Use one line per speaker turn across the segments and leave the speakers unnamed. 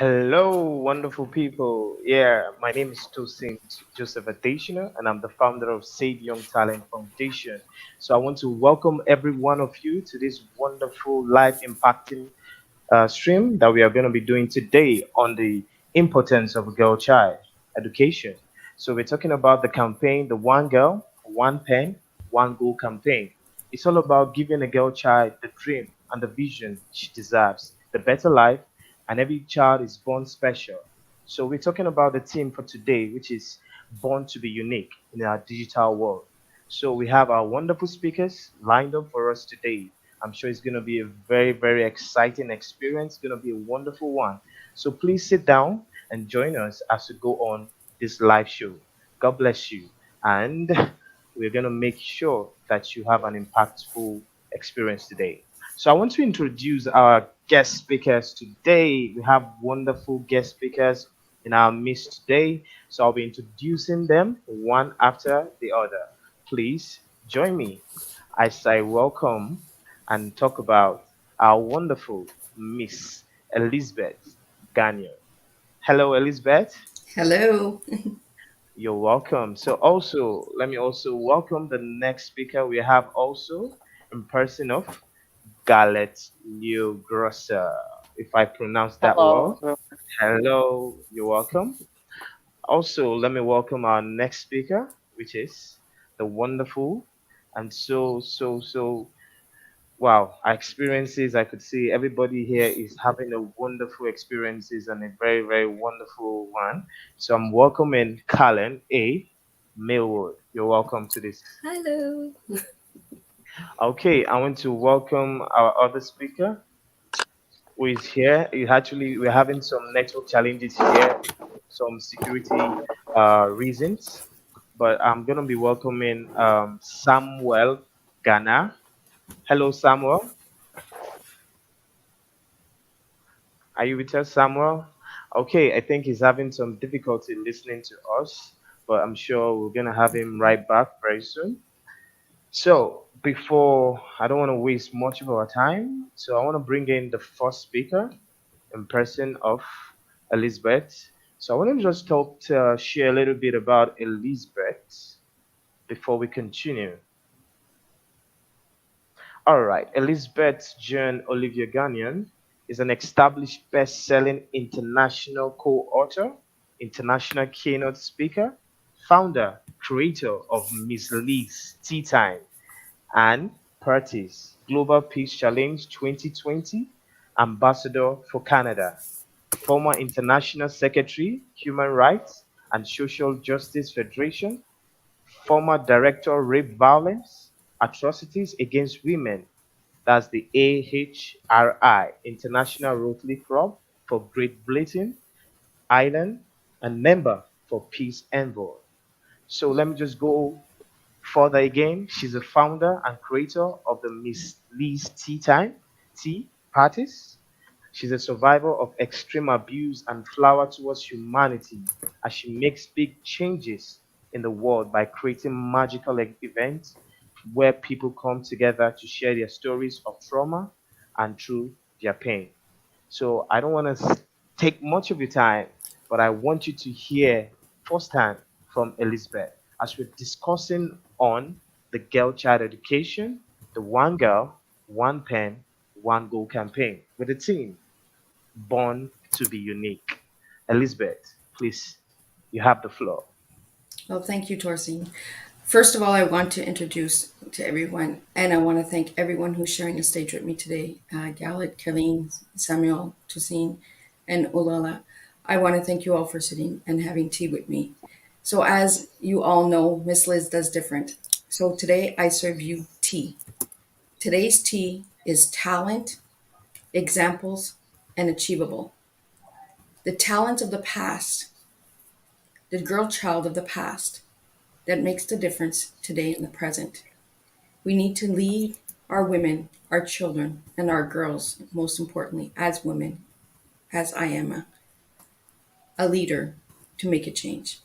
Hello, wonderful people. Yeah, my name is Tosin Joseph Adesina, and I'm the founder of Save Young Talent Foundation. So I want to welcome every one of you to this wonderful life impacting stream that we are going to be doing today on the importance of girl child education. So we're talking about the campaign, the One Girl, One Pen, One Goal campaign. It's all about giving a girl child the dream and the vision she deserves, the better life, and every child is born special. So we're talking about the theme for today, which is born to be unique in our digital world. So we have our wonderful speakers lined up for us today. I'm sure it's going to be a very, very exciting experience. It's going to be a wonderful one. So please sit down and join us as we go on this live show. God bless you. And we're going to make sure that you have an impactful experience today. So I want to introduce our guest speakers today. We have wonderful guest speakers in our midst today. So I'll be introducing them one after the other. Please join me as I welcome and talk about our wonderful Miss Elizabeth Gagnon. Hello, Elizabeth.
Hello.
You're welcome. So also, let me also welcome the next speaker we have also in person of Galet Leo Grosser, if I pronounce that
Hello.
well. Hello, you're welcome. Also, let me welcome our next speaker, which is the wonderful and so wow, our experiences. I could see everybody here is having a wonderful experiences and a very, very wonderful one. So I'm welcoming Callan A. Millwood. You're welcome to this.
Hello.
Okay, I want to welcome our other speaker who is here. We're having some network challenges here, some security reasons, but I'm gonna be welcoming Samuel Ghana. Hello, Samuel. Are you with us, Samuel? Okay, I think he's having some difficulty listening to us, but I'm sure we're gonna have him right back very soon. So, before I don't want to waste much of our time, so I want to bring in the first speaker in person of Elizabeth. So I want to just share a little bit about Elizabeth before we continue. All right, Elizabeth Jean Olivia Gagnon is an established best-selling international co-author, international keynote speaker, founder, creator of Miss Lee's Tea Time and Parties Global Peace Challenge 2020, ambassador for Canada, former international secretary, Human Rights and Social Justice Federation, former director, Rape Violence, Atrocities Against Women, that's the AHRI, International Rotary Club for Great Britain, Ireland, and member for Peace Envoy. So let me just go further again. She's a founder and creator of the Miss Lee's Tea Time Tea Parties. She's a survivor of extreme abuse and flower towards humanity as she makes big changes in the world by creating magical events where people come together to share their stories of trauma and through their pain. So I don't want to take much of your time, but I want you to hear firsthand from Elizabeth as we're discussing on the girl child education, the One Girl, One Pen, One Goal campaign with the team born to be unique. Elizabeth, please, you have the floor.
Well, thank you, Torsin. First of all, I want to introduce to everyone, and I want to thank everyone who's sharing the stage with me today. Galit, Kaleen, Samuel, Torsin, and Olala. I want to thank you all for sitting and having tea with me. So, as you all know, Miss Liz does different. So, today I serve you tea. Today's tea is talent, examples, and achievable. The talent of the past, the girl child of the past, that makes the difference today in the present. We need to lead our women, our children, and our girls, most importantly, as women, as I am a leader, to make a change.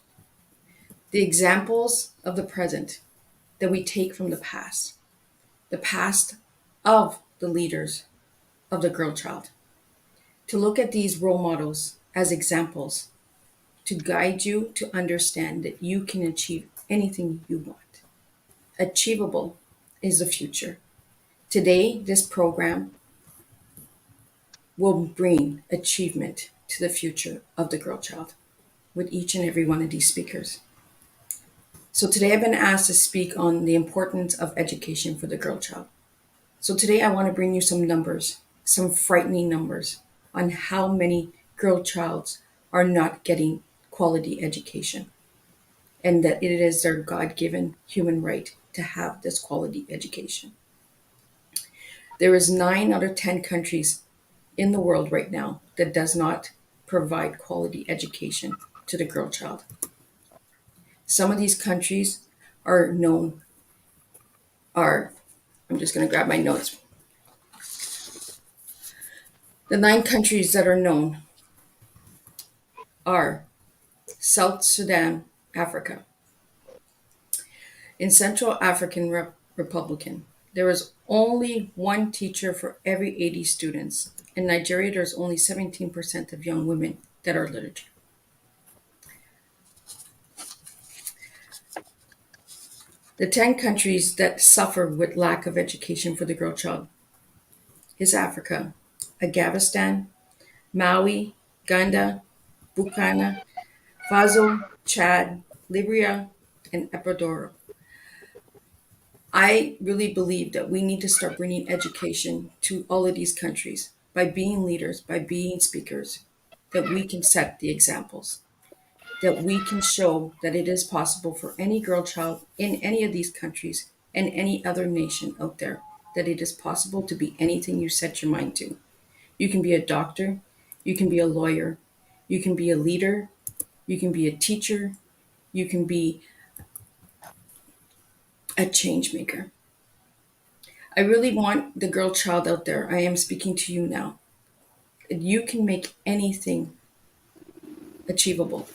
The examples of the present that we take from the past of the leaders of the girl child, to look at these role models as examples to guide you to understand that you can achieve anything you want. Achievable is the future. Today, this program will bring achievement to the future of the girl child with each and every one of these speakers. So today I've been asked to speak on the importance of education for the girl child. So today I want to bring you some numbers, some frightening numbers on how many girl childs are not getting quality education and that it is their God-given human right to have this quality education. There is 9 out of 10 countries in the world right now that does not provide quality education to the girl child. Some of these countries are known are I'm just going to grab my notes. The 9 countries that are known are South Sudan, Africa. In Central African Republican, there is only one teacher for every 80 students. In Nigeria, there's only 17% of young women that are literate. The 10 countries that suffer with lack of education for the girl child is Africa: Afghanistan, Maui, Uganda, Burkina Faso, Chad, Libya, and Ecuador. I really believe that we need to start bringing education to all of these countries by being leaders, by being speakers, that we can set the examples, that we can show that it is possible for any girl child in any of these countries and any other nation out there, that it is possible to be anything you set your mind to. You can be a doctor, you can be a lawyer, you can be a leader, you can be a teacher, you can be a change maker. I really want the girl child out there, I am speaking to you now, that you can make anything achievable.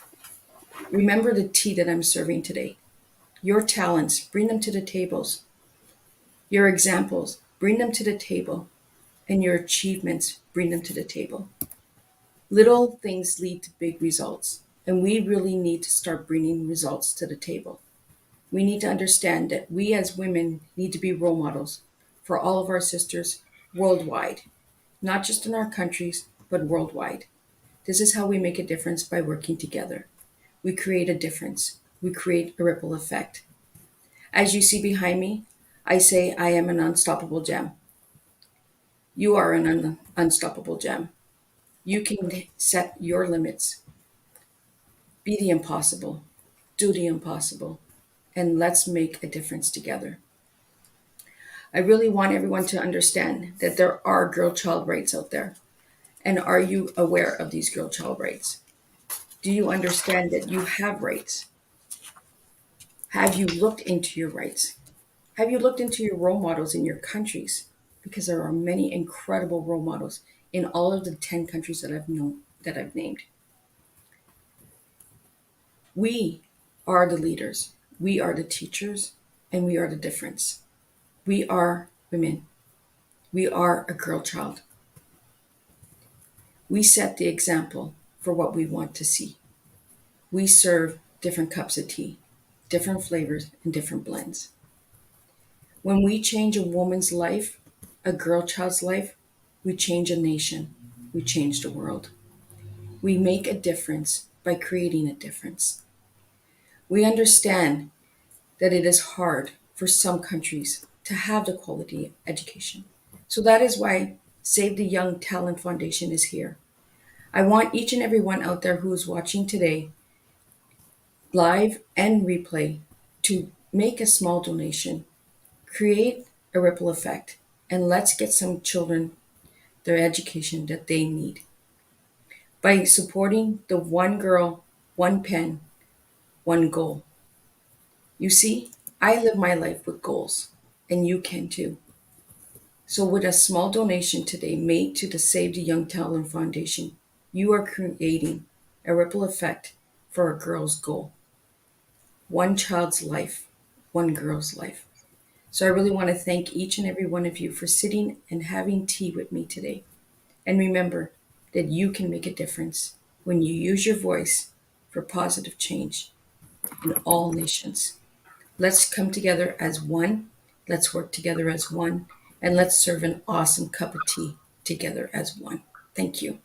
Remember the tea that I'm serving today. Your talents, bring them to the tables. Your examples, bring them to the table. And your achievements, bring them to the table. Little things lead to big results. And we really need to start bringing results to the table. We need to understand that we as women need to be role models for all of our sisters worldwide, not just in our countries, but worldwide. This is how we make a difference, by working together. We create a difference. We create a ripple effect. As you see behind me, I say I am an unstoppable gem. You are an unstoppable gem. You can set your limits, be the impossible, do the impossible, and let's make a difference together. I really want everyone to understand that there are girl child rights out there. And are you aware of these girl child rights? Do you understand that you have rights? Have you looked into your rights? Have you looked into your role models in your countries? Because there are many incredible role models in all of the 10 countries that I've named. We are the leaders, we are the teachers, and we are the difference. We are women. We are a girl child. We set the example for what we want to see. We serve different cups of tea, different flavors, and different blends. When we change a woman's life, a girl child's life, we change a nation. We change the world. We make a difference by creating a difference. We understand that it is hard for some countries to have the quality education. So that is why Save the Young Talent Foundation is here. I want each and every one out there who is watching today, live and replay, to make a small donation, create a ripple effect, and let's get some children their education that they need. By supporting the one girl, one pen, one goal. You see, I live my life with goals, and you can too. So, with a small donation today made to the Save the Young Talent Foundation, you are creating a ripple effect for a girl's goal. One child's life, one girl's life. So, I really want to thank each and every one of you for sitting and having tea with me today. And remember that you can make a difference. when you use your voice for positive change in all nations. Let's come together as one. Let's work together as one. And let's serve an awesome cup of tea together as one. Thank you.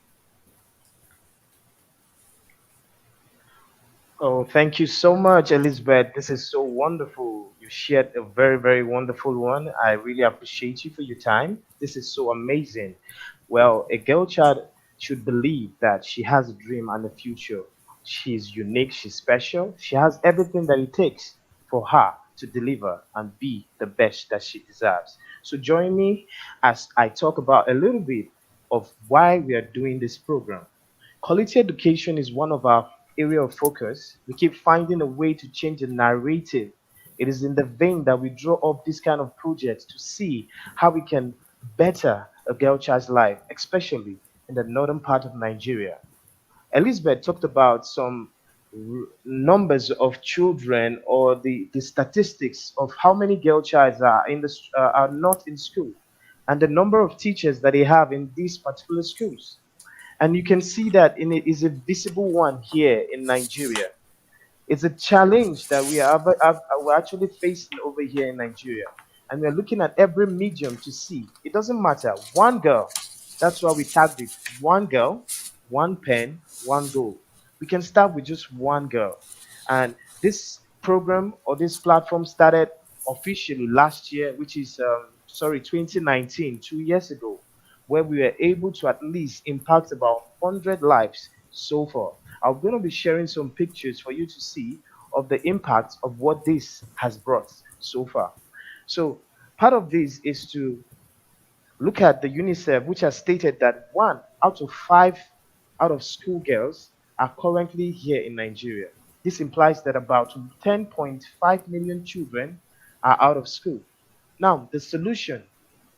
Oh, thank you so much, Elizabeth. This is so wonderful. You shared a very, very wonderful one. I really appreciate you for your time. This is so amazing. Well, a girl child should believe that she has a dream and a future. She's unique, she's special, she has everything that it takes for her to deliver and be the best that she deserves. So join me as I talk about a little bit of why we are doing this program. Quality education is one of our area of focus. We keep finding a way to change the narrative. It is in the vein that we draw up this kind of projects to see how we can better a girl child's life, especially in the northern part of Nigeria. Elizabeth talked about some numbers of children or the statistics of how many girl childs are are not in school and the number of teachers that they have in these particular schools. And you can see that in it is a visible one here in Nigeria. It's a challenge that we're actually facing over here in Nigeria. And we're looking at every medium to see. It doesn't matter. One girl, that's why we tagged it. One girl, one pen, one goal. We can start with just one girl. And this program or this platform started officially last year, which is, 2019, 2 years ago, where we were able to at least impact about 100 lives so far. I'm going to be sharing some pictures for you to see of the impact of what this has brought so far. So, part of this is to look at the UNICEF, which has stated that 1 out of 5 out of school girls are currently here in Nigeria. This implies that about 10.5 million children are out of school. Now, the solution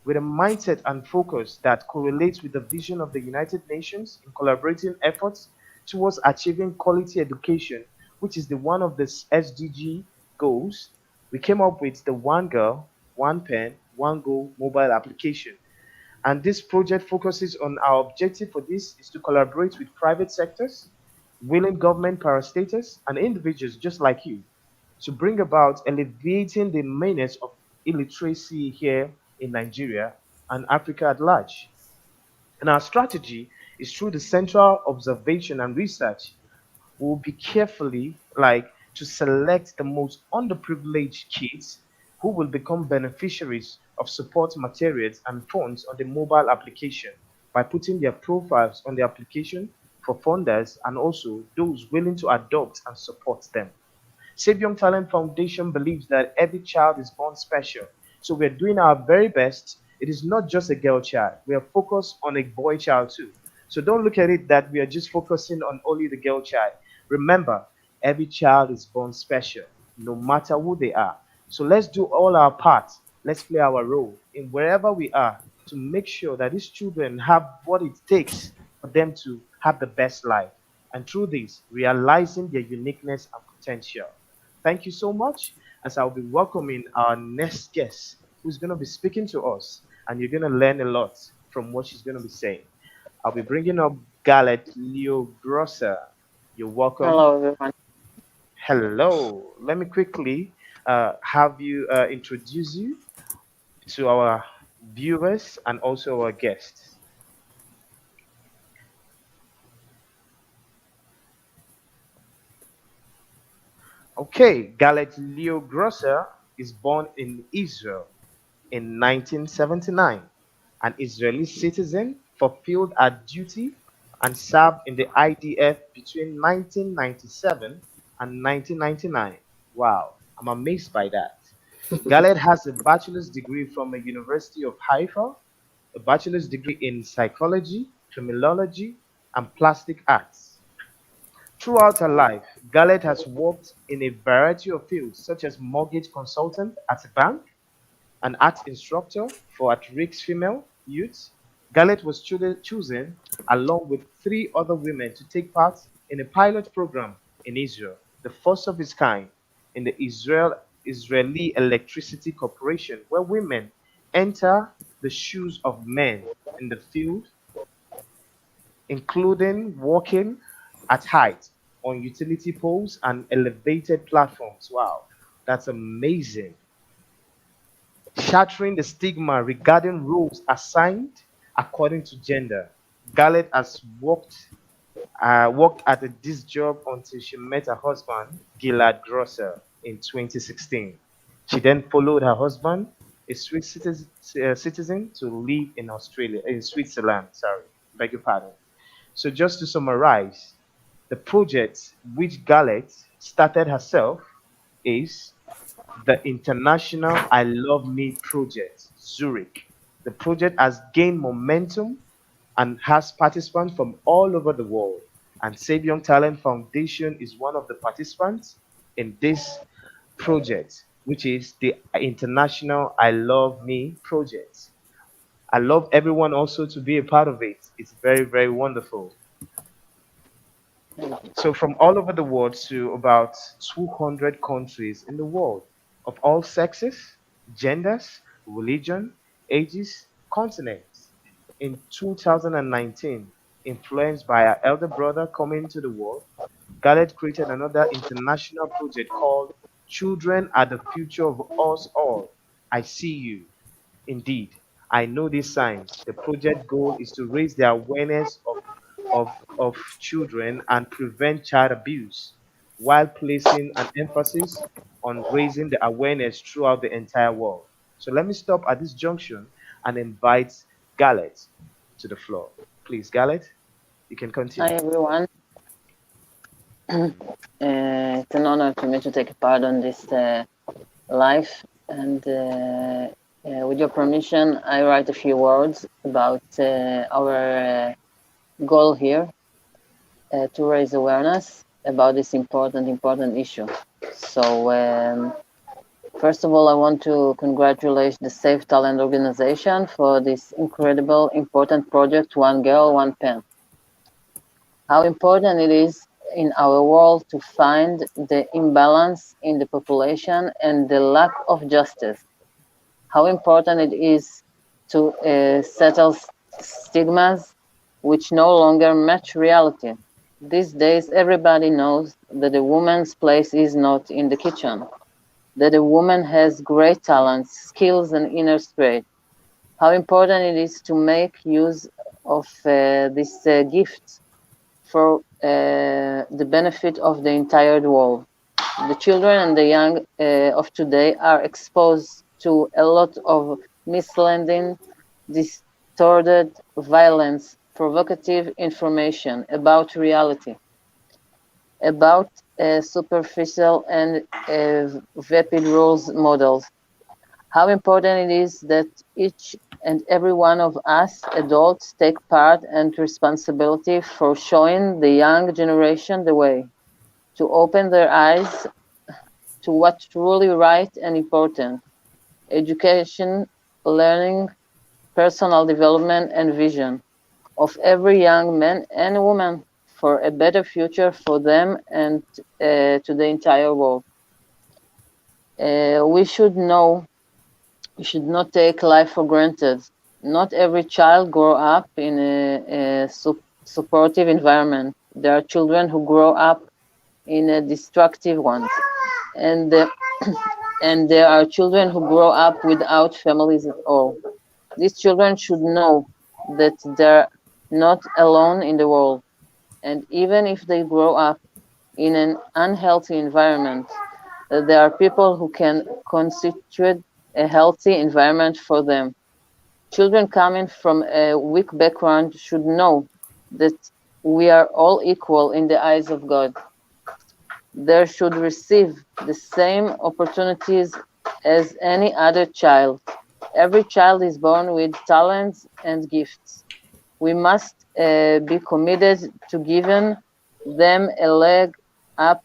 with a mindset and focus that correlates with the vision of the United Nations in collaborating efforts towards achieving quality education, which is the one of the SDG goals, we came up with the One Girl, One Pen, One Goal mobile application. And this project focuses on our objective for this is to collaborate with private sectors, willing government parastatals, and individuals just like you to bring about alleviating the menace of illiteracy here in Nigeria and Africa at large. And our strategy is through the central observation and research. We will be carefully to select the most underprivileged kids who will become beneficiaries of support materials and funds on the mobile application by putting their profiles on the application for funders and also those willing to adopt and support them. Save Young Talent Foundation believes that every child is born special. So we're doing our very best. It is not just a girl child. We are focused on a boy child too. So don't look at it that we are just focusing on only the girl child. Remember, every child is born special, no matter who they are. So let's do all our part. Let's play our role in wherever we are to make sure that these children have what it takes for them to have the best life. And through this, realizing their uniqueness and potential. Thank you so much, as I'll be welcoming our next guest who's going to be speaking to us, and you're going to learn a lot from what she's going to be saying. I'll be bringing up Galet Leo Grosser. You're welcome.
Hello, everyone.
Hello. Let me quickly have you introduce you to our viewers and also our guests. Okay, Galet Leo Grosser is born in Israel in 1979, an Israeli citizen, fulfilled her duty and served in the IDF between 1997 and 1999. Wow, I'm amazed by that. Galet has a bachelor's degree from the University of Haifa, a bachelor's degree in psychology, criminology, and plastic arts. Throughout her life, Galet has worked in a variety of fields such as mortgage consultant at a bank, an art instructor for at-risk female youths. Garlet was chosen along with 3 other women to take part in a pilot program in Israel, the first of its kind in the Israeli Electricity Corporation, where women enter the shoes of men in the field, including working. at height on utility poles and elevated platforms. Wow, that's amazing. Shattering the stigma regarding roles assigned according to gender. Garlet has worked at this job until she met her husband, Gilad Grosser, in 2016. She then followed her husband, a Swiss citizen, to live in Australia, in Switzerland. Sorry, beg your pardon. So just to summarize, the project which Gallet started herself is the International I Love Me project, Zurich. The project has gained momentum and has participants from all over the world. And Save Young Talent Foundation is one of the participants in this project, which is the International I Love Me project. I love everyone also to be a part of it. It's very, very wonderful. So, from all over the world to about 200 countries in the world of all sexes, genders, religion, ages, continents. In 2019, influenced by our elder brother coming to the world, Garrett created another international project called Children Are the Future of Us All. I See You. Indeed, I know these signs. The project goal is to raise the awareness of children and prevent child abuse while placing an emphasis on raising the awareness throughout the entire world. So let me stop at this junction and invite Gallet to the floor. Please, Gallet, you can
Hi
continue.
everyone.
Mhm.
It's an honor to me to take part on this live, and with your permission, I write a few words about our goal here to raise awareness about this important issue. So, first of all, I want to congratulate the Safe Talent organization for this incredible, important project, One Girl, One Pen. How important it is in our world to find the imbalance in the population and the lack of justice. How important it is to settle stigmas which no longer match reality. These days, everybody knows that a woman's place is not in the kitchen, that a woman has great talents, skills, and inner strength. How important it is to make use of this gift for the benefit of the entire world. The children and the young of today are exposed to a lot of misleading, distorted violence, provocative information about reality, about superficial and vapid rules models. How important it is that each and every one of us adults take part and responsibility for showing the young generation the way, to open their eyes to what's truly right and important: education, learning, personal development, and vision of every young man and woman for a better future for them and to the entire world. We should know we should not take life for granted. Not every child grow up in a supportive environment. There are children who grow up in a destructive ones, and and there are children who grow up without families at all. These children should know that they're not alone in the world, and even if they grow up in an unhealthy environment, there are people who can constitute a healthy environment for them. Children coming from a weak background should know that we are all equal in the eyes of God. They should receive the same opportunities as any other child. Every child is born with talents and gifts. We must be committed to giving them a leg up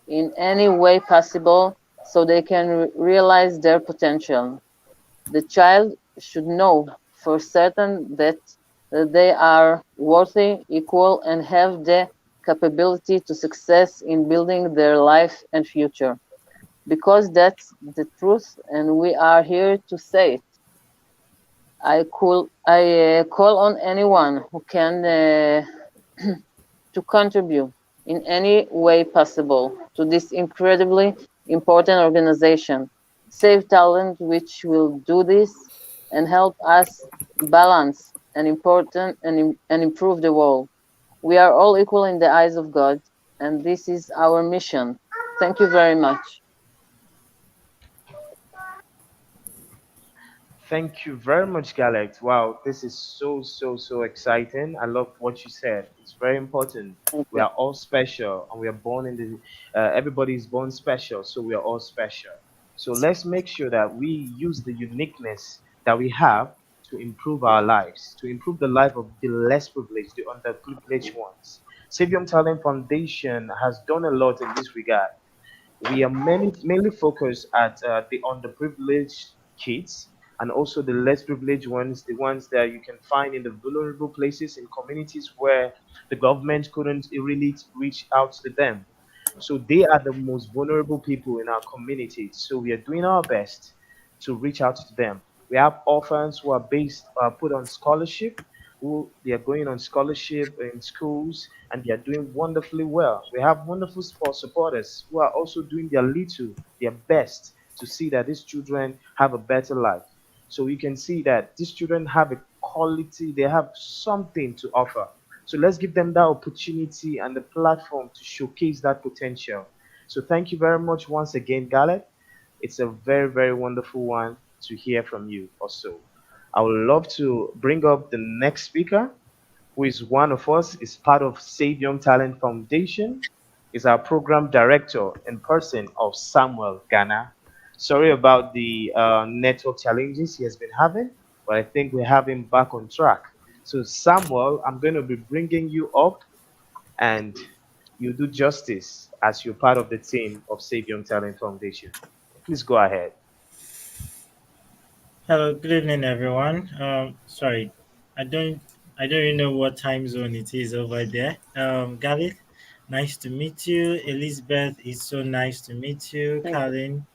in any way possible so they can realize their potential. The child should know for certain that they are worthy, equal, and have the capability to success in building their life and future. Because that's the truth, and we are here to say it. I call on anyone who can to contribute. in any way possible to this incredibly important organization. Save Talent, which will do this and help us balance and important and improve the world. We are all equal in the eyes of God, and this is our mission. Thank you very much.
Thank you very much, Galect. Wow, this is so exciting. I love what you said. It's very important.
Thank
We
you.
are all special, and we are born in the. Everybody is born special, so we are all special. So let's make sure that we use the uniqueness that we have to improve our lives, to improve the life of the less privileged, the underprivileged ones. Savium Talent Foundation has done a lot in this regard. We are mainly focused at the underprivileged kids and also the less privileged ones, the ones that you can find in the vulnerable places in communities where the government couldn't really reach out to them. So they are the most vulnerable people in our community. So we are doing our best to reach out to them. We have orphans who are put on scholarship, who they are going on scholarship in schools, and they are doing wonderfully well. We have wonderful sport supporters who are also doing their best to see that these children have a better life. So you can see that these children have a quality, they have something to offer. So let's give them that opportunity and the platform to showcase that potential. So thank you very much once again, Galet. It's a very wonderful one to hear from you also. I would love to bring up the next speaker, who is one of us, is part of Save Young Talent Foundation, is our program director in person of Samuel Ghana. Sorry about the network challenges he has been having, but I think we have him back on track. So, Samuel, I'm going to be bringing you up and you do justice as you're part of the team of Save Young Talent Foundation. Please go ahead.
Hello, good evening, everyone. Sorry, I don't, I don't even know what time zone it is over there. Gareth, nice to meet you. Elizabeth, it's so nice to meet you.
Thank you.
Colin,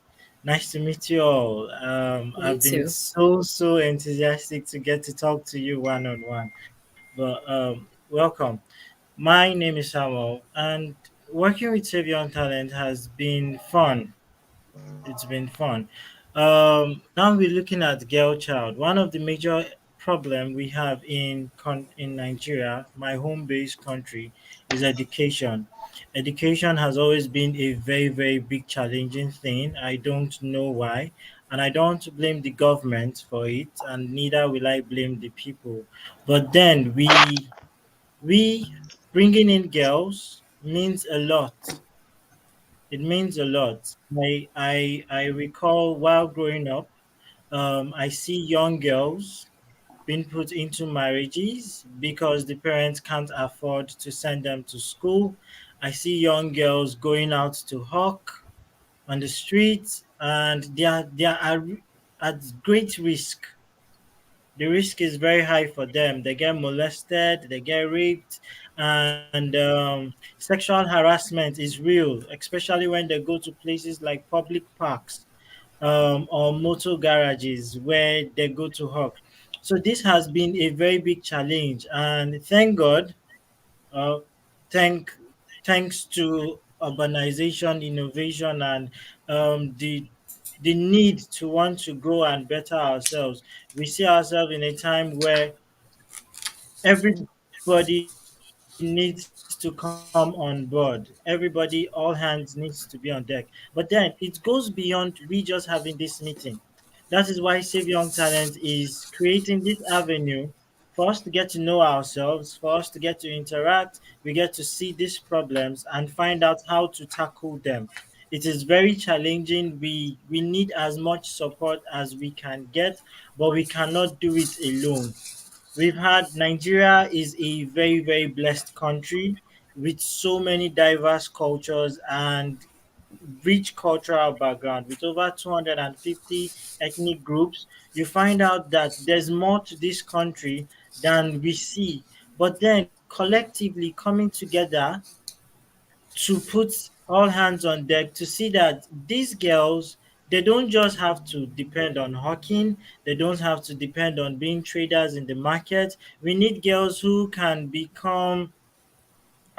nice to meet you all.
Me
I've been
too.
so enthusiastic to get to talk to you one on one. But welcome. My name is Samuel, and working with Savion Talent has been fun. It's been fun. Now we're looking at girl child. One of the major problem we have in Nigeria, my home based country, is education. Education has always been a very big challenging thing. I don't know why, and I don't blame the government for it, and neither will I blame the people. But then we bringing in girls means a lot. It means a lot. I recall while growing up, I see young girls being put into marriages because the parents can't afford to send them to school. I see young girls going out to hawk on the streets, and they are at great risk. The risk is very high for them. They get molested, they get raped, and sexual harassment is real, especially when they go to places like public parks or motor garages where they go to hawk. So this has been a very big challenge, and thank God, uh, thank thanks to urbanization, innovation, and the need to want to grow and better ourselves. We see ourselves in a time where everybody needs to come on board. Everybody, all hands needs to be on deck. But then it goes beyond we just having this meeting. That is why Save Young Talent is creating this avenue for us to get to know ourselves, for us to get to interact. We get to see these problems and find out how to tackle them. It is very challenging. We need as much support as we can get, but we cannot do it alone. Nigeria is a very blessed country with so many diverse cultures and rich cultural background with over 250 ethnic groups. You find out that there's more to this country than we see. But then collectively coming together to put all hands on deck to see that these girls, they don't just have to depend on hawking, they don't have to depend on being traders in the market. We need girls who can become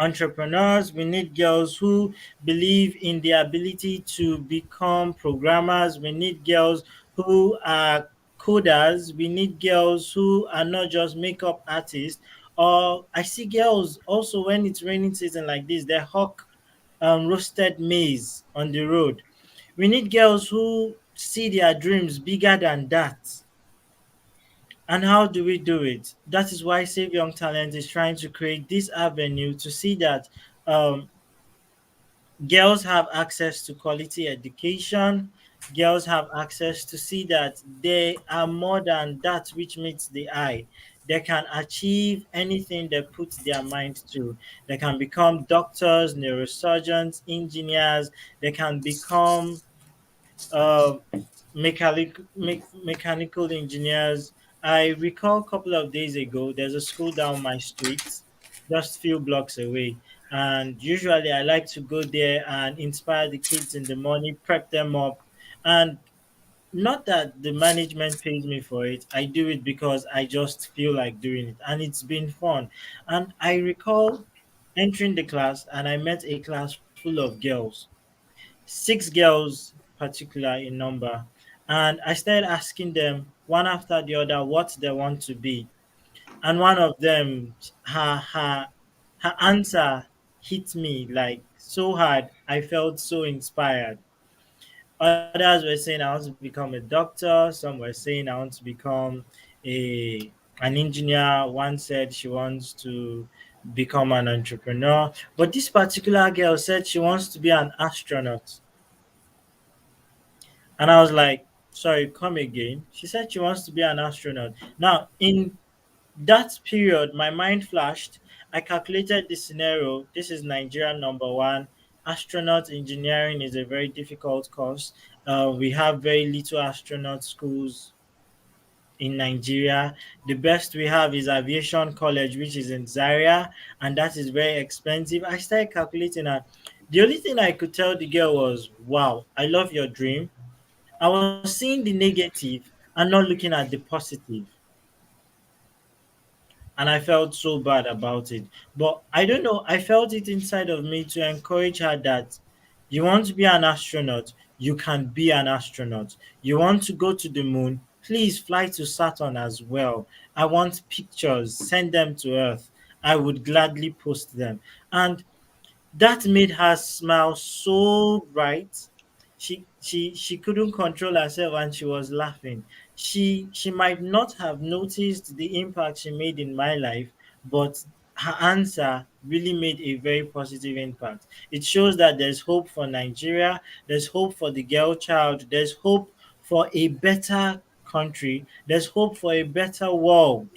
entrepreneurs. We need girls who believe in the ability to become programmers. We need girls who are coders. We need girls who are not just makeup artists. Or I see girls also when it's raining season like this, they hawk roasted maize on the road. We need girls who see their dreams bigger than that. And how do we do it? That is why Save Young Talent is trying to create this avenue to see that um, girls have access to quality education. Girls have access to see that they are more than that which meets the eye. They can achieve anything they put their mind to. They can become doctors, neurosurgeons, engineers. They can become uh, mechanical engineers. I recall a couple of days ago, there's a school down my street, just few blocks away. And usually I like to go there and inspire the kids in the morning, prep them up. And not that the management pays me for it, I do it because I just feel like doing it. And it's been fun. And I recall entering the class and I met a class full of girls, six girls particular in number, and I started asking them one after the other what they want to be. And one of them, her answer hit me like so hard. I felt so inspired. Others were saying I want to become a doctor. Some were saying I want to become a an engineer. One said she wants to become an entrepreneur. But this particular girl said she wants to be an astronaut. And I was like, sorry, come again. She said she wants to be an astronaut. Now, in that period, my mind flashed. I calculated the scenario. This is Nigeria number one. Astronaut engineering is a very difficult course. We have very little astronaut schools in Nigeria. The best we have is Aviation College, which is in Zaria, and that is very expensive. I started calculating, and the only thing I could tell the girl was, wow, I love your dream. I was seeing the negative and not looking at the positive. And I felt so bad about it. But I don't know, I felt it inside of me to encourage her that you want to be an astronaut, you can be an astronaut. You want to go to the moon, please fly to Saturn as well. I want pictures, send them to Earth. I would gladly post them. And that made her smile so bright. She couldn't control herself and she was laughing. She might not have noticed the impact she made in my life, but her answer really made a very positive impact. It shows that there's hope for Nigeria, there's hope for the girl child, there's hope for a better country, there's hope for a better world.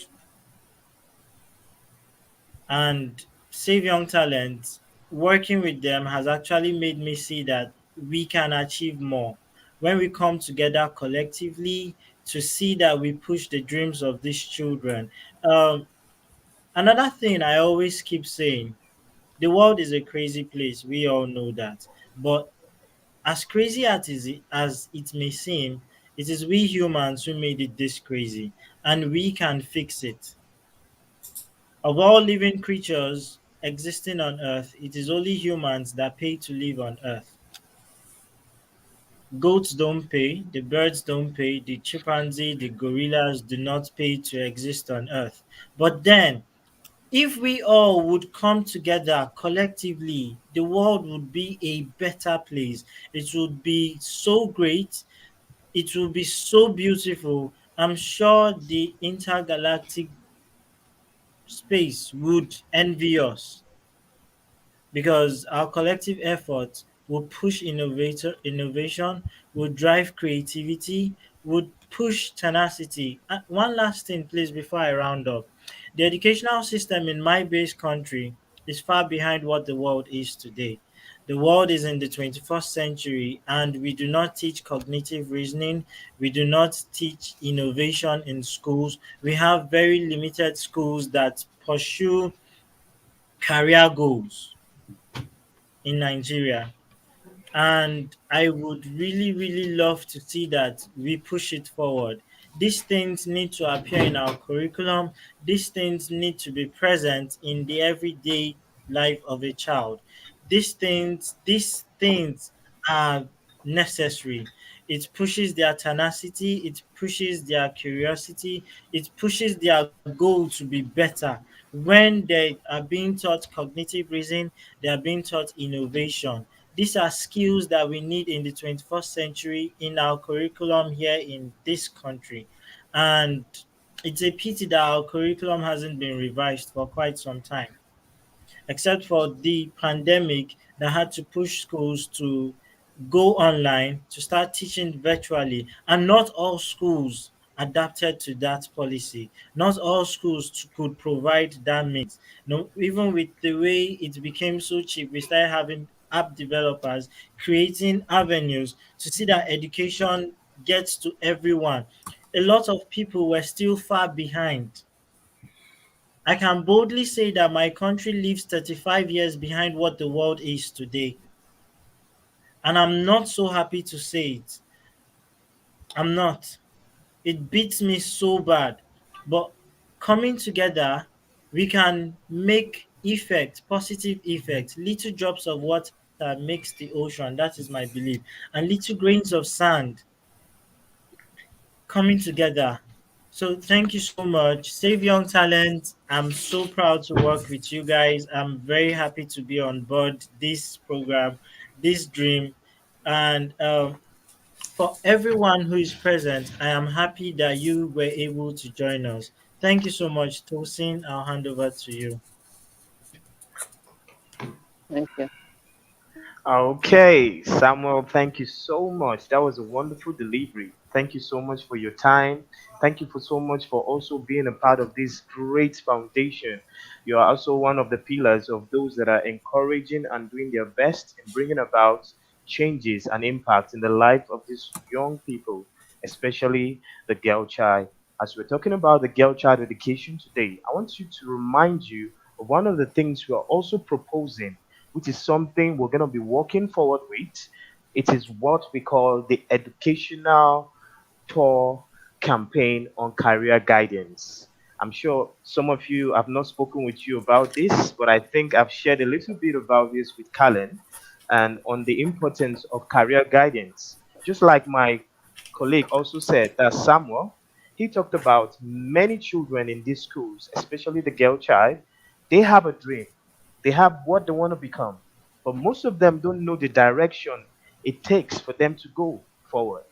And Save Young Talent, working with them has actually made me see that we can achieve more when we come together collectively to see that we push the dreams of these children. Um, Another thing I always keep saying, the world is a crazy place. We all know that. But as crazy as it may seem, it is we humans who made it this crazy, and we can fix it. Of all living creatures existing on Earth, it is only humans that pay to live on Earth. Goats don't pay, the birds don't pay, the chimpanzee, the gorillas do not pay to exist on Earth. But then, if we all would come together collectively, the world would be a better place. It would be so great. It would be so beautiful. I'm sure the intergalactic space would envy us because our collective efforts will push innovation, will drive creativity, would push tenacity. One last thing, please, before I round up. The educational system in my base country is far behind what the world is today. The world is in the 21st century, and we do not teach cognitive reasoning. We do not teach innovation in schools. We have very limited schools that pursue career goals in Nigeria. And I would really, really love to see that we push it forward. These things need to appear in our curriculum. These things need to be present in the everyday life of a child. These things are necessary. It pushes their tenacity, it pushes their curiosity, it pushes their goal to be better. When they are being taught cognitive reason, they are being taught innovation. These are skills that we need in the 21st century in our curriculum here in this country. And it's a pity that our curriculum hasn't been revised for quite some time, except for the pandemic that had to push schools to go online to start teaching virtually. And not all schools adapted to that policy. Not all schools could provide that means. No, even with the way it became so cheap, we started having app developers creating avenues to see that education gets to everyone. A lot of people were still far behind. I can boldly say that my country lives 35 years behind what the world is today. And I'm not so happy to say it. I'm not. It beats me so bad. But coming together, we can make effect, positive effect. Little drops of water makes the ocean. That is my belief. And little grains of sand coming together. So thank you so much. Save Young Talent. I'm so proud to work with you guys. I'm very happy to be on board this program, this dream. And for everyone who is present, I am happy that you were able to join us. Thank you so much, Tosin. I'll hand over to you.
Thank you.
Okay, Samuel, thank you so much. That was a wonderful delivery. Thank you so much for your time. Thank you for so much for also being a part of this great foundation. You are also one of the pillars of those that are encouraging and doing their best in bringing about changes and impact in the life of these young people, especially the girl child. As we're talking about the girl child education today, I want you to remind you of one of the things we are also proposing, which is something we're going to be working forward with. It is what we call the educational tour campaign on career guidance. I'm sure some of you have not spoken with you about this, but I think I've shared a little bit about this with Callan and on the importance of career guidance. Just like my colleague also said, that Samuel, he talked about many children in these schools, especially the girl child, they have a dream. They have what they want to become, but most of them don't know the direction it takes for them to go forward.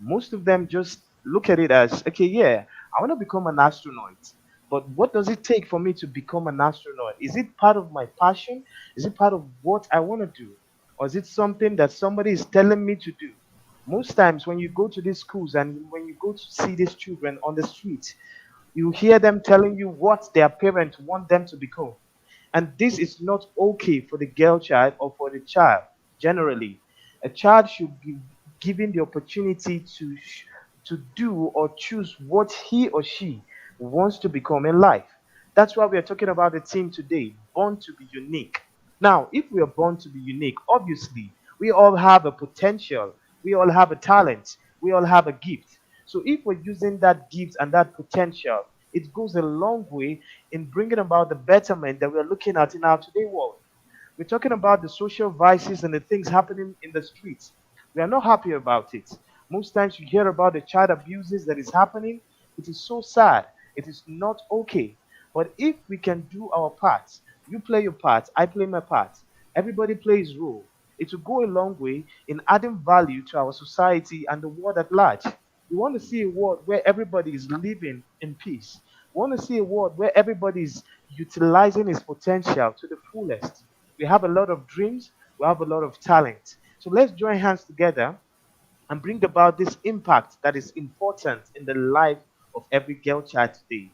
Most of them just look at it as, okay, yeah, I want to become an astronaut. But what does it take for me to become an astronaut? Is it part of my passion? Is it part of what I want to do? Or is it something that somebody is telling me to do? Most times, when you go to these schools and when you go to see these children on the street, you hear them telling you what their parents want them to become. And this is not okay for the girl child or for the child generally. A child should be given the opportunity to do or choose what he or she wants to become in life. That's why we are talking about the team today, born to be unique. Now, if we are born to be unique, obviously, we all have a potential, we all have a talent, we all have a gift. So, if we're using that gift and that potential, it goes a long way in bringing about the betterment that we're looking at in our today world. We're talking about the social vices and the things happening in the streets. We are not happy about it. Most times you hear about the child abuses that is happening. It is so sad. It is not okay. But if we can do our parts, you play your part, I play my part, everybody plays his role, it will go a long way in adding value to our society and the world at large. We want to see a world where everybody is living in peace. We want to see a world where everybody is utilizing his potential to the fullest. We have a lot of dreams, we have a lot of talent. So let's join hands together and bring about this impact that is important in the life of every girl child today.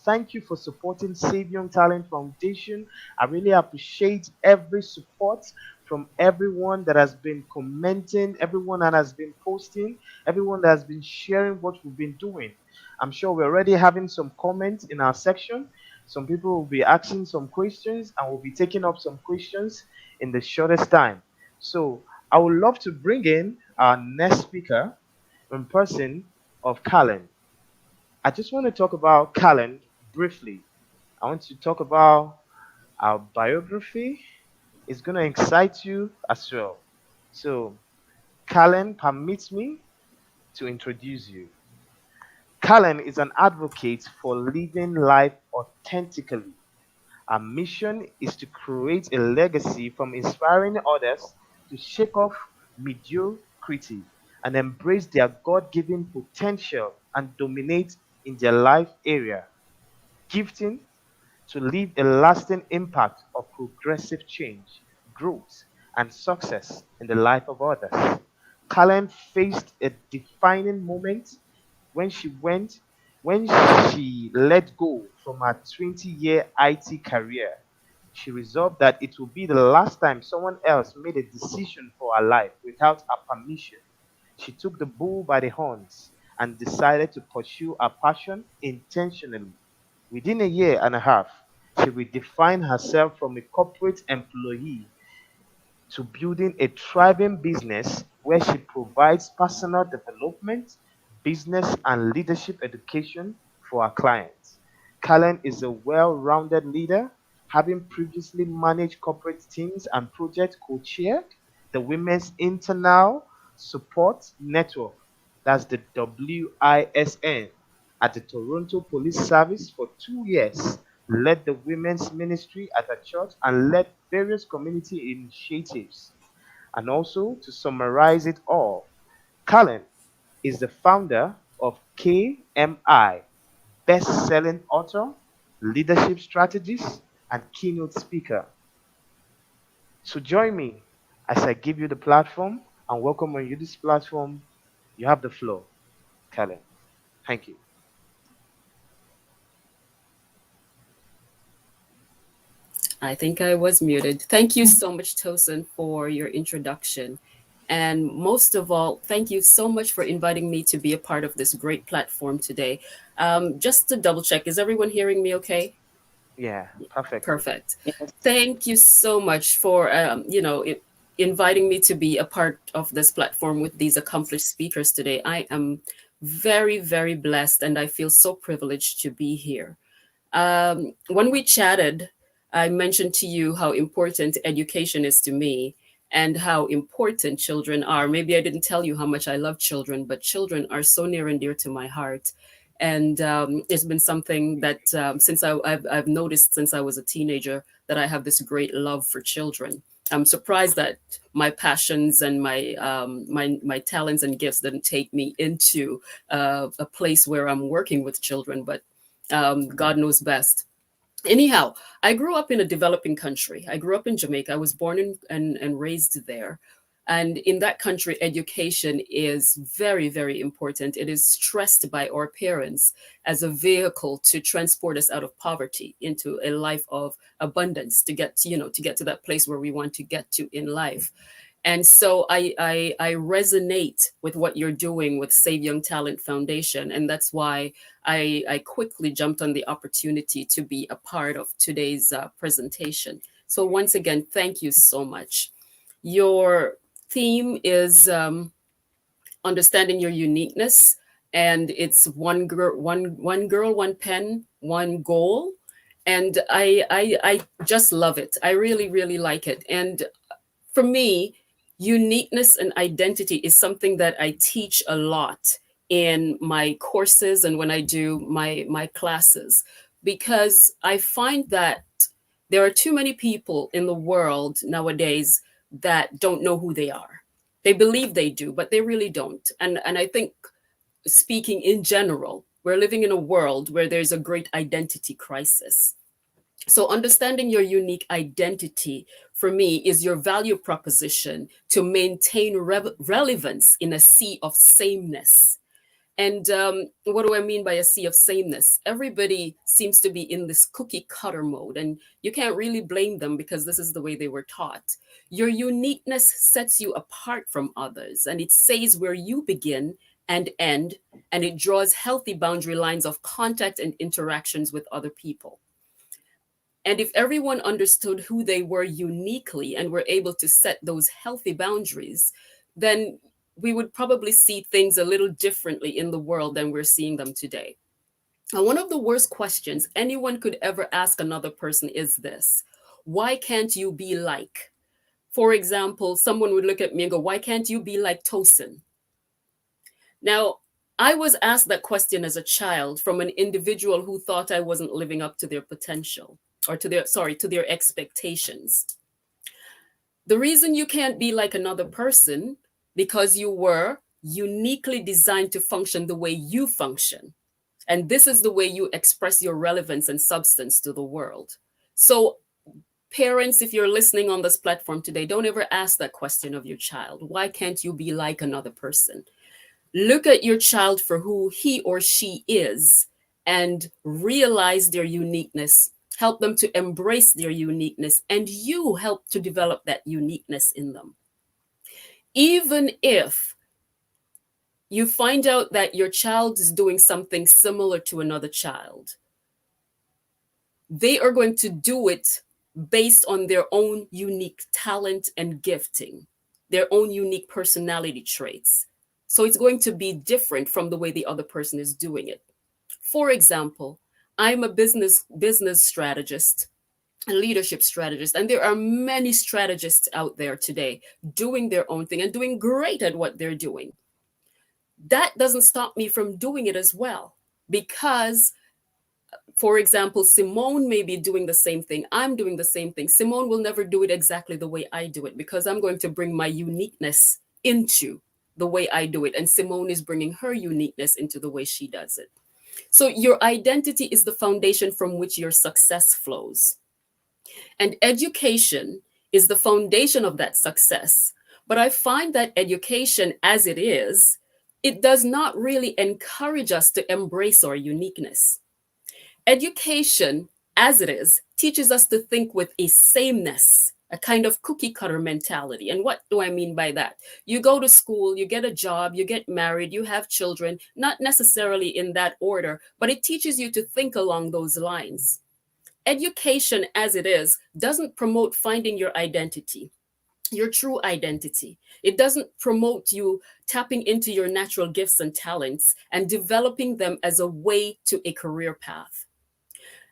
Thank you for supporting Save Young Talent Foundation. I really appreciate every support from everyone that has been commenting, everyone that has been posting, everyone that has been sharing what we've been doing. I'm sure we're already having some comments in our section. Some people will be asking some questions, and we'll be taking up some questions in the shortest time. So I would love to bring in our next speaker in person of Callan. I just want to talk about Callan briefly. I want to talk about Our biography is going to excite you as well. So, Callen permits me to introduce you. Callen is an advocate for living life authentically. Our mission is to create a legacy from inspiring others to shake off mediocrity and embrace their God given potential and dominate in their life area. Gifting to leave a lasting impact of progressive change, growth, and success in the life of others. Kalen faced a defining moment when she went when she let go from her 20-year IT career. She resolved that it would be the last time someone else made a decision for her life without her permission. She took the bull by the horns and decided to pursue her passion intentionally. Within a year and a half, she redefined herself from a corporate employee to building a thriving business where she provides personal development, business, and leadership education for her clients. Kalen is a well rounded leader, having previously managed corporate teams and project co chaired the Women's Internal Support Network, that's the WISN, at the Toronto Police Service for 2 years, led the women's ministry at a church, and led various community initiatives. And also, to summarize it all, Cullen is the founder of KMI, best selling author, leadership strategist, and keynote speaker. So, join me as I give you the platform and welcome on you this platform. You have the floor, Cullen. Thank you.
I think I was muted. Thank you so much, Tosin, for your introduction. And most of all, thank you so much for inviting me to be a part of this great platform today. Just to double check, is everyone hearing me okay?
Yeah, perfectly.
Perfect.
Yes.
Thank you so much for inviting me to be a part of this platform with these accomplished speakers today. I am very, very blessed, and I feel so privileged to be here. When we chatted, I mentioned to you how important education is to me and how important children are. Maybe I didn't tell you how much I love children, but children are so near and dear to my heart. And it's been something that I've noticed since I was a teenager that I have this great love for children. I'm surprised that my passions and my talents and gifts didn't take me into a place where I'm working with children, but God knows best. Anyhow, I grew up in a developing country. I grew up in Jamaica. I was born and raised there. And in that country, education is very, very important. It is stressed by our parents as a vehicle to transport us out of poverty into a life of abundance to get to get to that place where we want to get to in life. And so I resonate with what you're doing with Save Young Talent Foundation. And that's why I quickly jumped on the opportunity to be a part of today's presentation. So once again, thank you so much. Your theme is understanding your uniqueness, and it's one girl, one pen, one goal. And I just love it. I really, really like it. And for me, uniqueness and identity is something that I teach a lot in my courses and when I do my classes, because I find that there are too many people in the world nowadays that don't know who they are. They believe they do, but they really don't. And I think, speaking in general, we're living in a world where there's a great identity crisis. So, understanding your unique identity for me is your value proposition to maintain relevance in a sea of sameness. And what do I mean by a sea of sameness? Everybody seems to be in this cookie cutter mode, and you can't really blame them because this is the way they were taught. Your uniqueness sets you apart from others, and it says where you begin and end, and it draws healthy boundary lines of contact and interactions with other people. And if everyone understood who they were uniquely and were able to set those healthy boundaries, then we would probably see things a little differently in the world than we're seeing them today. And one of the worst questions anyone could ever ask another person is this: why can't you be like? For example, someone would look at me and go, why can't you be like Tosin? Now, I was asked that question as a child from an individual who thought I wasn't living up to their potential, or to their expectations. The reason you can't be like another person, because you were uniquely designed to function the way you function. And this is the way you express your relevance and substance to the world. So, parents, if you're listening on this platform today, don't ever ask that question of your child. Why can't you be like another person? Look at your child for who he or she is and realize their uniqueness. Help them to embrace their uniqueness, and you help to develop that uniqueness in them. Even if you find out that your child is doing something similar to another child, they are going to do it based on their own unique talent and gifting, their own unique personality traits. So it's going to be different from the way the other person is doing it. For example, I'm a business strategist, a leadership strategist, and there are many strategists out there today doing their own thing and doing great at what they're doing. That doesn't stop me from doing it as well, because for example, Simone may be doing the same thing. I'm doing the same thing. Simone will never do it exactly the way I do it, because I'm going to bring my uniqueness into the way I do it. And Simone is bringing her uniqueness into the way she does it. So your identity is the foundation from which your success flows. And education is the foundation of that success. But I find that education, as it is, it does not really encourage us to embrace our uniqueness. Education, as it is, teaches us to think with a sameness, a kind of cookie cutter mentality. And what do I mean by that? You go to school, you get a job, you get married, you have children, not necessarily in that order, but it teaches you to think along those lines. Education, as it is, doesn't promote finding your identity, your true identity. It doesn't promote you tapping into your natural gifts and talents and developing them as a way to a career path.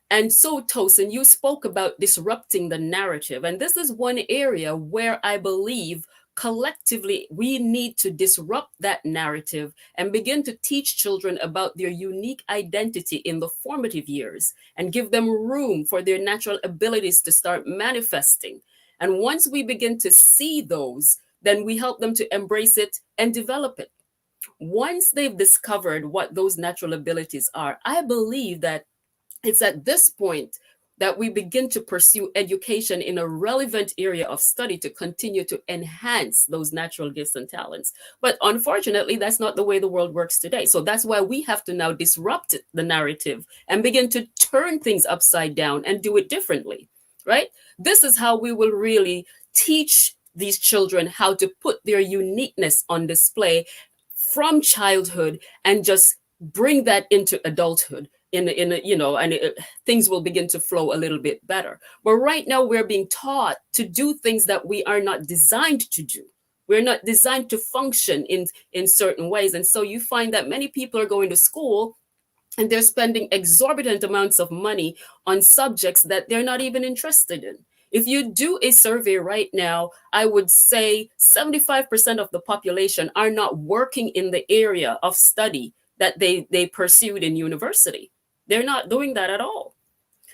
And so, Tosin, you spoke about disrupting the narrative. And this is one area where I believe collectively we need to disrupt that narrative and begin to teach children about their unique identity in the formative years and give them room for their natural abilities to start manifesting. And once we begin to see those, then we help them to embrace it and develop it. Once they've discovered what those natural abilities are, I believe that it's at this point that we begin to pursue education in a relevant area of study to continue to enhance those natural gifts and talents. But unfortunately, that's not the way the world works today. So that's why we have to now disrupt the narrative and begin to turn things upside down and do it differently, right? This is how we will really teach these children how to put their uniqueness on display from childhood and just bring that into adulthood things will begin to flow a little bit better. But right now we're being taught to do things that we are not designed to do. We're not designed to function in certain ways. And so you find that many people are going to school and they're spending exorbitant amounts of money on subjects that they're not even interested in. If you do a survey right now, I would say 75% of the population are not working in the area of study that they pursued in university. They're not doing that at all.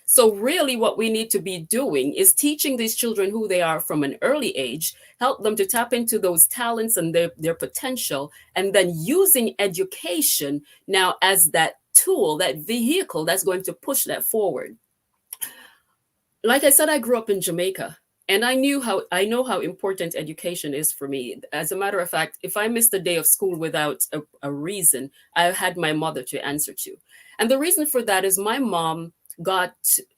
So really what we need to be doing is teaching these children who they are from an early age, help them to tap into those talents and their potential, and then using education now as that tool, that vehicle that's going to push that forward. Like I said, I grew up in Jamaica. And I know how important education is for me. As a matter of fact, if I missed a day of school without a reason, I had my mother to answer to. And the reason for that is my mom got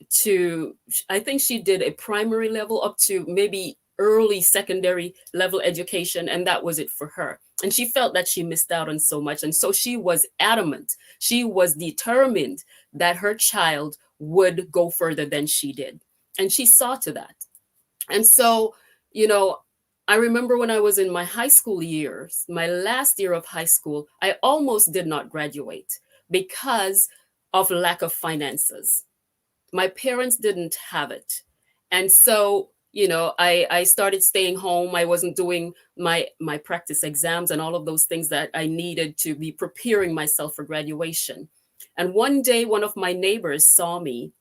to, I think she did a primary level up to maybe early secondary level education, and that was it for her. And she felt that she missed out on so much. And so she was adamant. She was determined that her child would go further than she did. And she saw to that. And so, I remember when I was in my high school years, my last year of high school, I almost did not graduate because of lack of finances. My parents didn't have it. And so, I started staying home. I wasn't doing my practice exams and all of those things that I needed to be preparing myself for graduation. And one day, one of my neighbors saw me,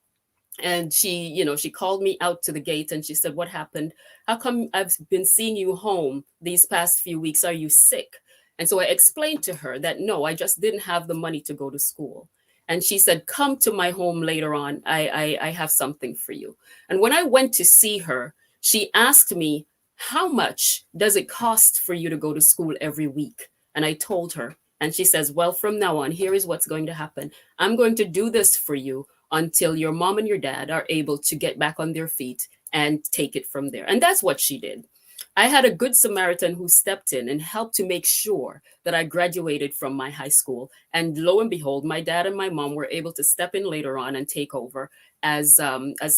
and she called me out to the gate, and she said, "What happened? How come I've been seeing you home these past few weeks? Are you sick?" And so I explained to her that no, I just didn't have the money to go to school. And she said, "Come to my home later on. I have something for you." And when I went to see her, she asked me, "How much does it cost for you to go to school every week?" And I told her, and she says, "Well, from now on, here is what's going to happen. I'm going to do this for you until your mom and your dad are able to get back on their feet and take it from there." And that's what she did. I had a good Samaritan who stepped in and helped to make sure that I graduated from my high school. And lo and behold, my dad and my mom were able to step in later on and take over as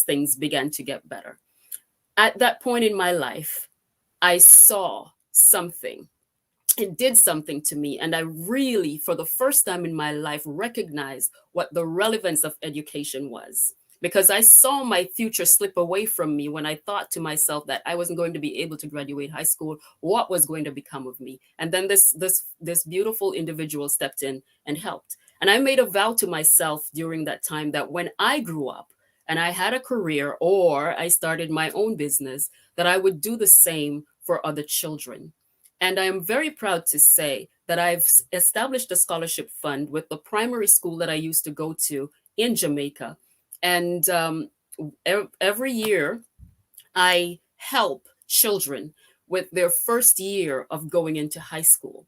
things began to get better. At that point in my life, I saw something. It did something to me, and I really, for the first time in my life, recognized what the relevance of education was, because I saw my future slip away from me when I thought to myself that I wasn't going to be able to graduate high school. What was going to become of me? And then this beautiful individual stepped in and helped. And I made a vow to myself during that time that when I grew up and I had a career or I started my own business, that I would do the same for other children. And I am very proud to say that I've established a scholarship fund with the primary school that I used to go to in Jamaica. And every year I help children with their first year of going into high school.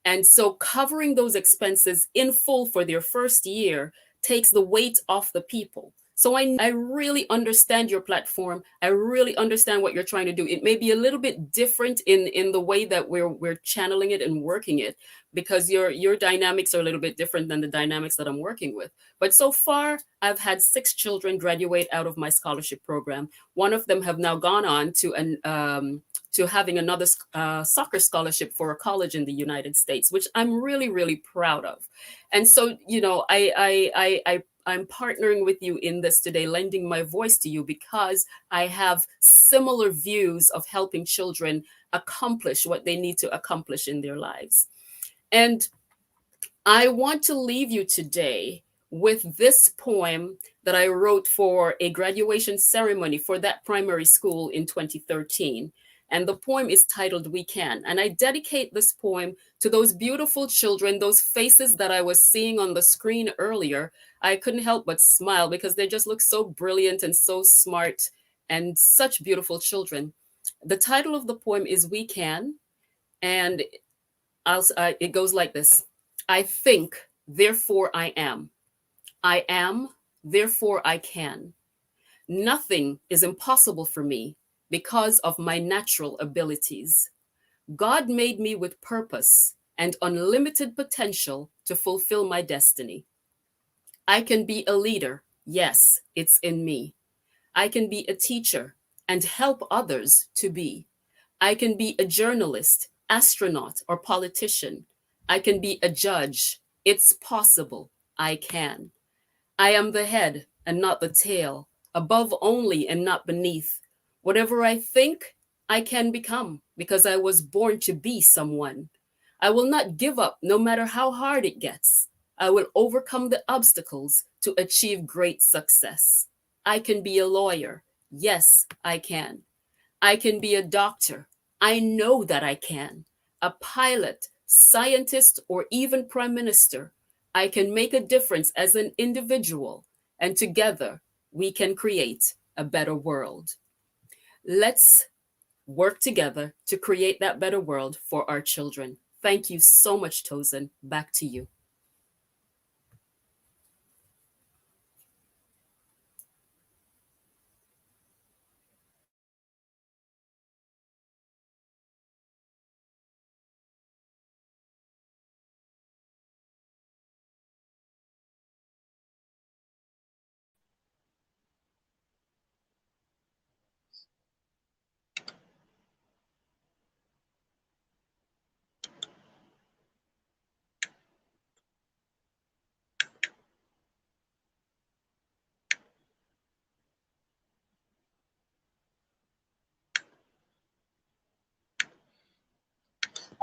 And so covering those expenses in full for their first year takes the weight off the people. So I really understand your platform. I really understand what you're trying to do. It may be a little bit different in the way that we're channeling it and working it, because your dynamics are a little bit different than the dynamics that I'm working with. But so far, I've had 6 children graduate out of my scholarship program. One of them have now gone on to having another soccer scholarship for a college in the United States, which I'm really, really proud of. And so, I'm partnering with you in this today, lending my voice to you because I have similar views of helping children accomplish what they need to accomplish in their lives. And I want to leave you today with this poem that I wrote for a graduation ceremony for that primary school in 2013. And the poem is titled "We Can." And I dedicate this poem to those beautiful children, those faces that I was seeing on the screen earlier. I couldn't help but smile because they just look so brilliant and so smart and such beautiful children. The title of the poem is "We Can." And it goes like this: I think, therefore I am. I am, therefore I can. Nothing is impossible for me because of my natural abilities. God made me with purpose and unlimited potential to fulfill my destiny. I can be a leader. Yes, it's in me. I can be a teacher and help others to be. I can be a journalist, astronaut, or politician. I can be a judge. It's possible. I can. I am the head and not the tail, above only and not beneath. Whatever I think, I can become because I was born to be someone. I will not give up no matter how hard it gets. I will overcome the obstacles to achieve great success. I can be a lawyer. Yes, I can. I can be a doctor. I know that I can. A pilot, scientist, or even prime minister. I can make a difference as an individual, and together we can create a better world. Let's work together to create that better world for our children. Thank you so much, Tosin. Back to you.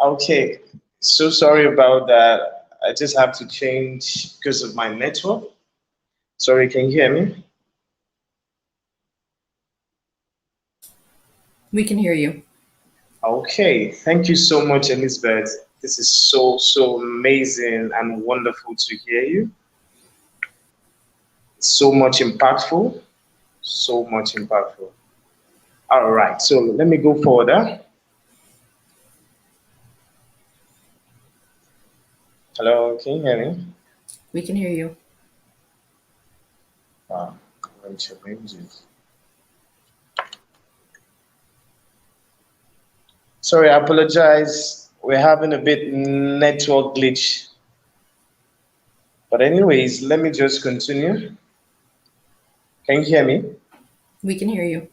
Okay, so sorry about that. I just have to change because of my network. Sorry, can you hear me?
We can hear you.
Okay, thank you so much, Elizabeth. This is so amazing and wonderful to hear you. So much impactful, so much impactful. All right, so let me go further. Hello, can you hear me?
We can hear you.
Wow, Rachel, sorry, I apologize. We're having a bit network glitch. But anyways, let me just continue. Can you hear me?
We can hear you.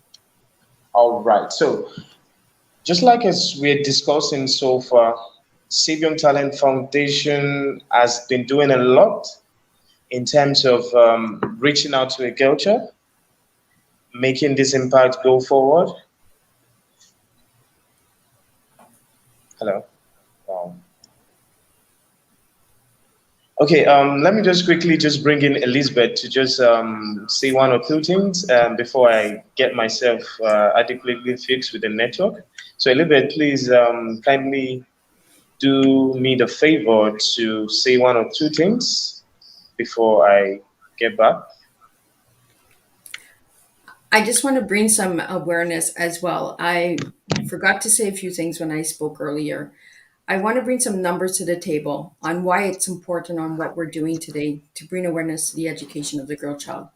All right. So just like as we're discussing so far, Savion Talent Foundation has been doing a lot in terms of reaching out to a culture, making this impact go forward. Hello. Wow. Okay, let me just quickly just bring in Elizabeth to just say one or two things before I get myself adequately fixed with the network. So Elizabeth, please kindly do me the favor to say one or two things before I get back.
I just want to bring some awareness as well. I forgot to say a few things when I spoke earlier. I want to bring some numbers to the table on why it's important on what we're doing today to bring awareness to the education of the girl child.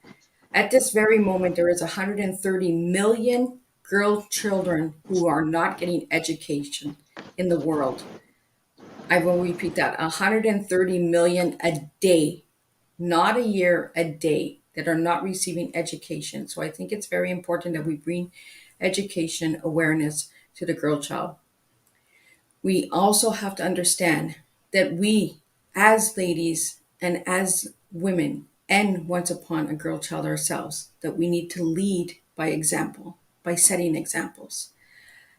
At this very moment, there is 130 million girl children who are not getting education in the world. I will repeat that 130 million a day, not a year, a day, that are not receiving education. So I think it's very important that we bring education awareness to the girl child. We also have to understand that we, as ladies and as women, and once upon a girl child ourselves, that we need to lead by example, by setting examples.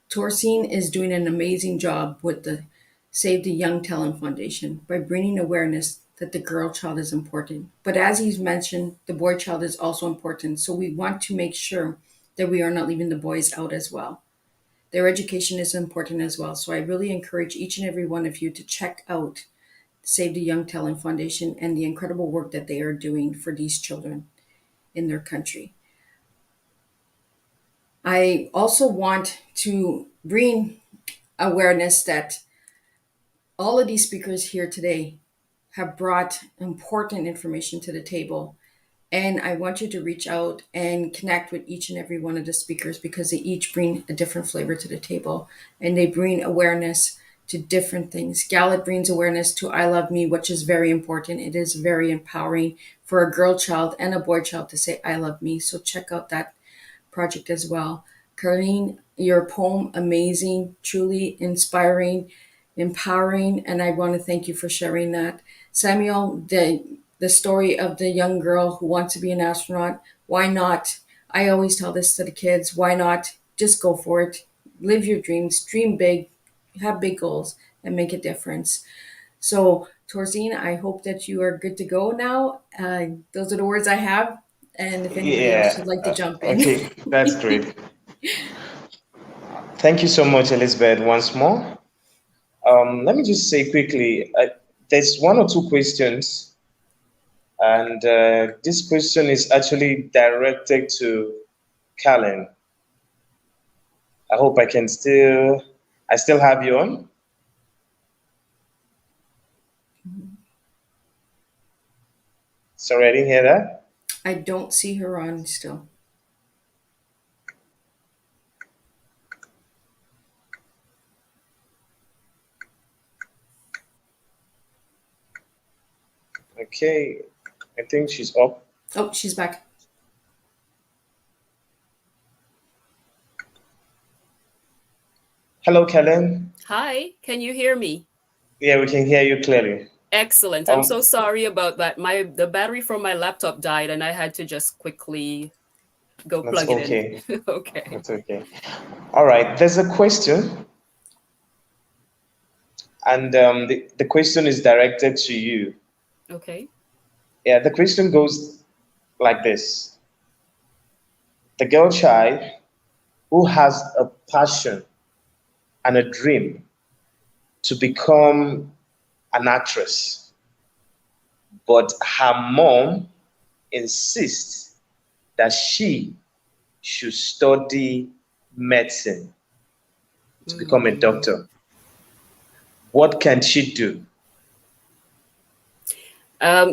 Torcine is doing an amazing job with the Save the Young Talent Foundation by bringing awareness that the girl child is important. But as he's mentioned, the boy child is also important. So we want to make sure that we are not leaving the boys out as well. Their education is important as well. So I really encourage each and every one of you to check out Save the Young Talent Foundation and the incredible work that they are doing for these children in their country. I also want to bring awareness that all of these speakers here today have brought important information to the table. And I want you to reach out and connect with each and every one of the speakers because they each bring a different flavor to the table and they bring awareness to different things. Gallet brings awareness to I Love Me, which is very important. It is very empowering for a girl child and a boy child to say I love me. So check out that project as well. Carlene, your poem, amazing, truly inspiring, empowering, and I want to thank you for sharing that. Samuel, the story of the young girl who wants to be an astronaut, why not? I always tell this to the kids, why not? Just go for it. Live your dreams, dream big, have big goals, and make a difference. So, Torzine, I hope that you are good to go now. Those are the words I have. And if anybody else
Yeah.
would like to jump in.
Okay, that's great. Thank you so much, Elizabeth, once more. Let me just say quickly, there's one or two questions, and this question is actually directed to Callan. I hope I still have you on. Sorry, I didn't hear that.
I don't see her on still.
Okay, I think she's up.
Oh, she's back.
Hello, Callan.
Hi, can you hear me?
Yeah, we can hear you clearly.
Excellent. I'm so sorry about that. The battery from my laptop died and I had to just quickly go
That's
plug it in.
okay.
Okay.
That's okay. All right, there's a question. And the question is directed to you.
Okay.
Yeah, the question goes like this: the girl child who has a passion and a dream to become an actress, but her mom insists that she should study medicine to become a
Mm.
doctor. What can she do?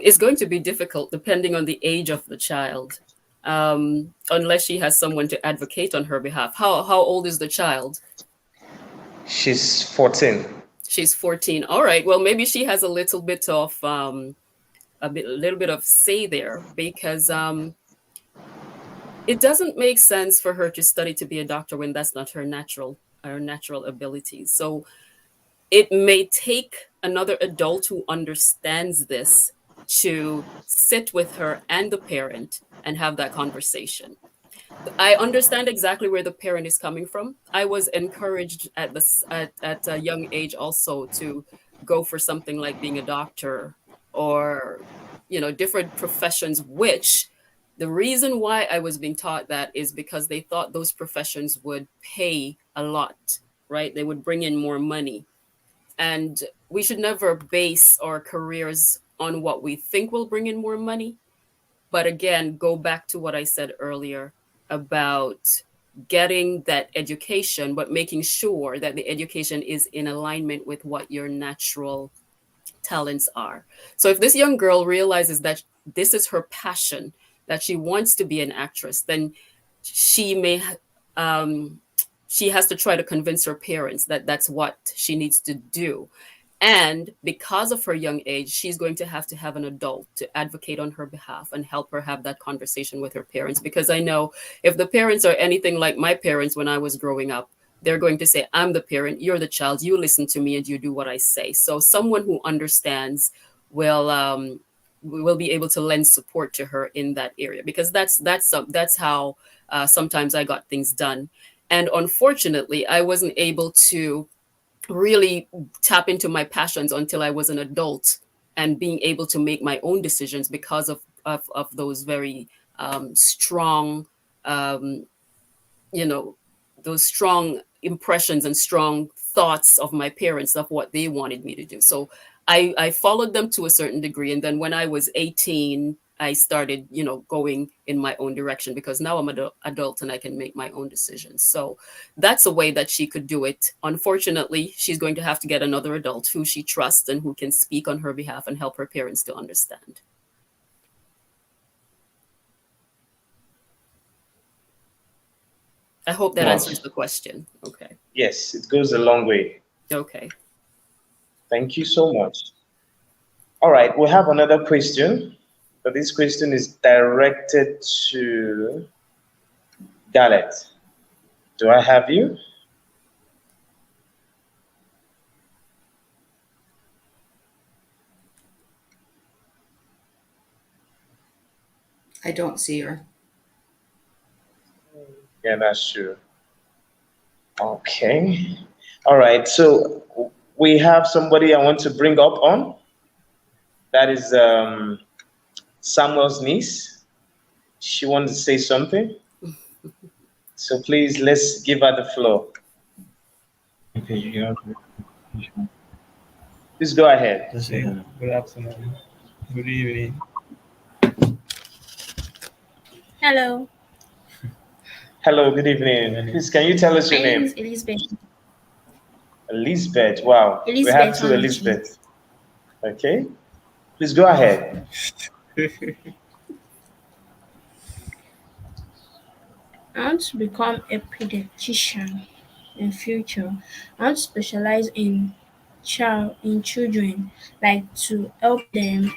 It's going to be difficult depending on the age of the child, unless she has someone to advocate on her behalf. How old is the child?
She's 14.
She's 14. All right. Well, maybe she has a little bit of a little bit of say there because it doesn't make sense for her to study to be a doctor when that's not her natural abilities. So it may take another adult who understands this to sit with her and the parent and have that conversation. I understand exactly where the parent is coming from. I was encouraged at a young age also to go for something like being a doctor or different professions, which the reason why I was being taught that is because they thought those professions would pay a lot, right? They would bring in more money. And we should never base our careers on what we think will bring in more money. But again, go back to what I said earlier about getting that education, but making sure that the education is in alignment with what your natural talents are. So if this young girl realizes that this is her passion, that she wants to be an actress, then she may um, she has to try to convince her parents that that's what she needs to do. And because of her young age, she's going to have an adult to advocate on her behalf and help her have that conversation with her parents. Because I know if the parents are anything like my parents when I was growing up, they're going to say, I'm the parent, you're the child, you listen to me and you do what I say. So someone who understands will be able to lend support to her in that area, because that's how sometimes I got things done. And unfortunately, I wasn't able to really tap into my passions until I was an adult and being able to make my own decisions because of those very strong, um, you know, those strong impressions and strong thoughts of my parents of what they wanted me to do. So I followed them to a certain degree. And then when I was 18, I started, going in my own direction because now I'm an adult and I can make my own decisions. So that's a way that she could do it. Unfortunately, she's going to have to get another adult who she trusts and who can speak on her behalf and help her parents to understand. I hope that
Much.
answers the question. Okay.
Yes, it goes a long way.
Okay.
Thank you so much. All right, we have another question, but this question is directed to Galet. Do I have you?
I don't see her.
Yeah, that's true. Okay. All right, so we have somebody I want to bring up on. That is Samuel's niece. She wanted to say something. So please, let's give her the floor.
Okay, yeah.
Please go ahead.
Just say good afternoon, good evening.
Hello,
Hello, good evening. Please, can you tell us
my
your
name
name?
is Elizabeth.
Elizabeth. Wow, we have
Elizabeth
two
Amici.
Elizabeth. Okay, please go ahead.
I want to become a pediatrician in future. I want to specialize in children, like to help them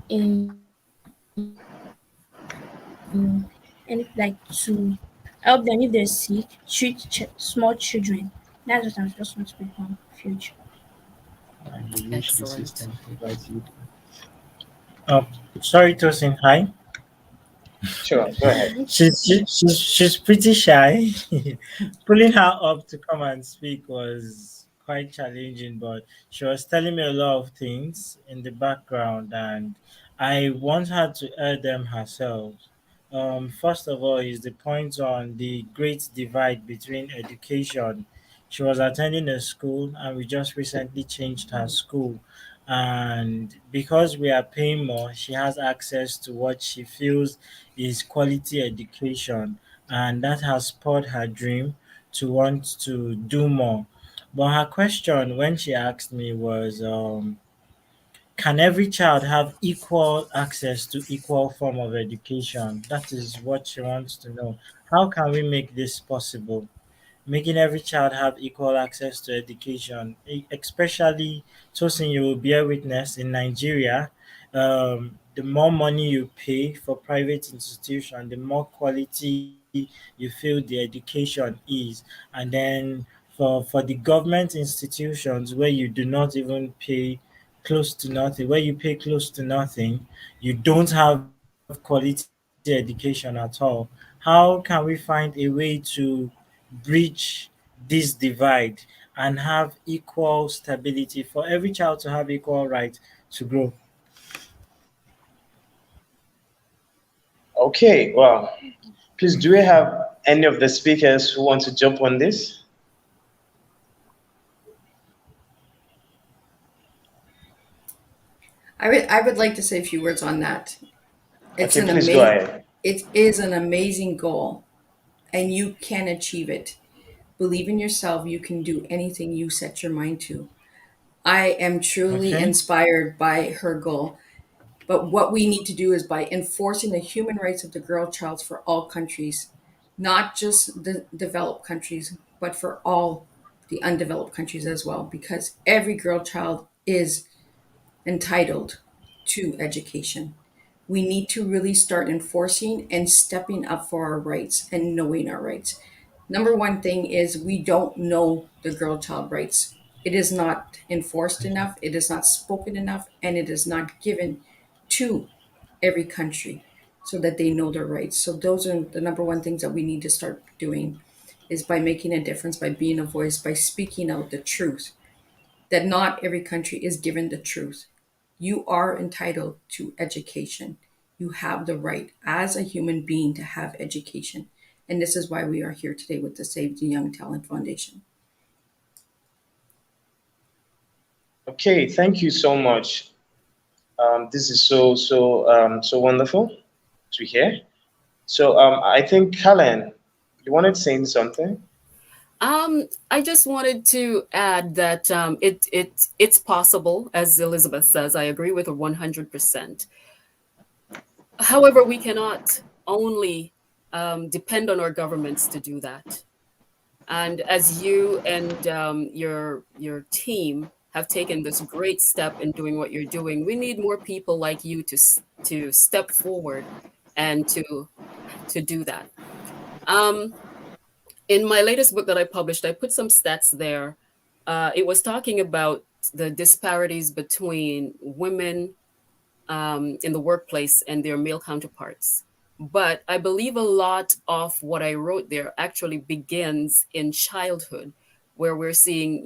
in and like to help them if they're sick, treat small children. That's what I just want to become future.
And we wish the
Excellent.
system provides you. Um, Sorry, Tosin. Hi.
Sure, go ahead.
She's pretty shy. Pulling her up to come and speak was quite challenging, but she was telling me a lot of things in the background, and I want her to air them herself. First of all, is the point on the great divide between education. She was attending a school, and we just recently changed her school. And because we are paying more, she has access to what she feels is quality education, and that has spurred her dream to want to do more. But her question when she asked me was, can every child have equal access to equal form of education? That is what she wants to know. How can we make this possible? Making every child have equal access to education, especially Tosin, you will bear witness in Nigeria. The more money you pay for private institution, the more quality you feel the education is. And then for the government institutions where you do not even pay close to nothing, where you pay close to nothing, you don't have quality education at all. How can we find a way to bridge this divide and have equal stability for every child to have equal right to grow?
Okay, well, please, do we have any of the speakers who want to jump on this?
I would like to say a few words on that. It's
Okay,
an
please go
amazing
ahead.
it is an amazing goal, and you can achieve it. Believe in yourself, you can do anything you set your mind to. I am truly
Okay?
inspired by her goal. But what we need to do is by enforcing the human rights of the girl child for all countries, not just the developed countries, but for all the undeveloped countries as well, because every girl child is entitled to education. We need to really start enforcing and stepping up for our rights and knowing our rights. Number one thing is we don't know the girl child rights. It is not enforced enough, it is not spoken enough, and it is not given to every country so that they know their rights. So those are the number one things that we need to start doing is by making a difference, by being a voice, by speaking out the truth that not every country is given the truth. You are entitled to education. You have the right as a human being to have education. And this is why we are here today with the Save the Young Talent Foundation.
Okay, thank you so much. This is so wonderful to hear. So I think Helen, you wanted to say something?
I just wanted to add that it's possible, as Elizabeth says. I agree with her 100%. However, we cannot only depend on our governments to do that. And as you and your team have taken this great step in doing what you're doing, we need more people like you to step forward and to do that. Um, in my latest book that I published, I put some stats there. It was talking about the disparities between women in the workplace and their male counterparts. But I believe a lot of what I wrote there actually begins in childhood, where we're seeing,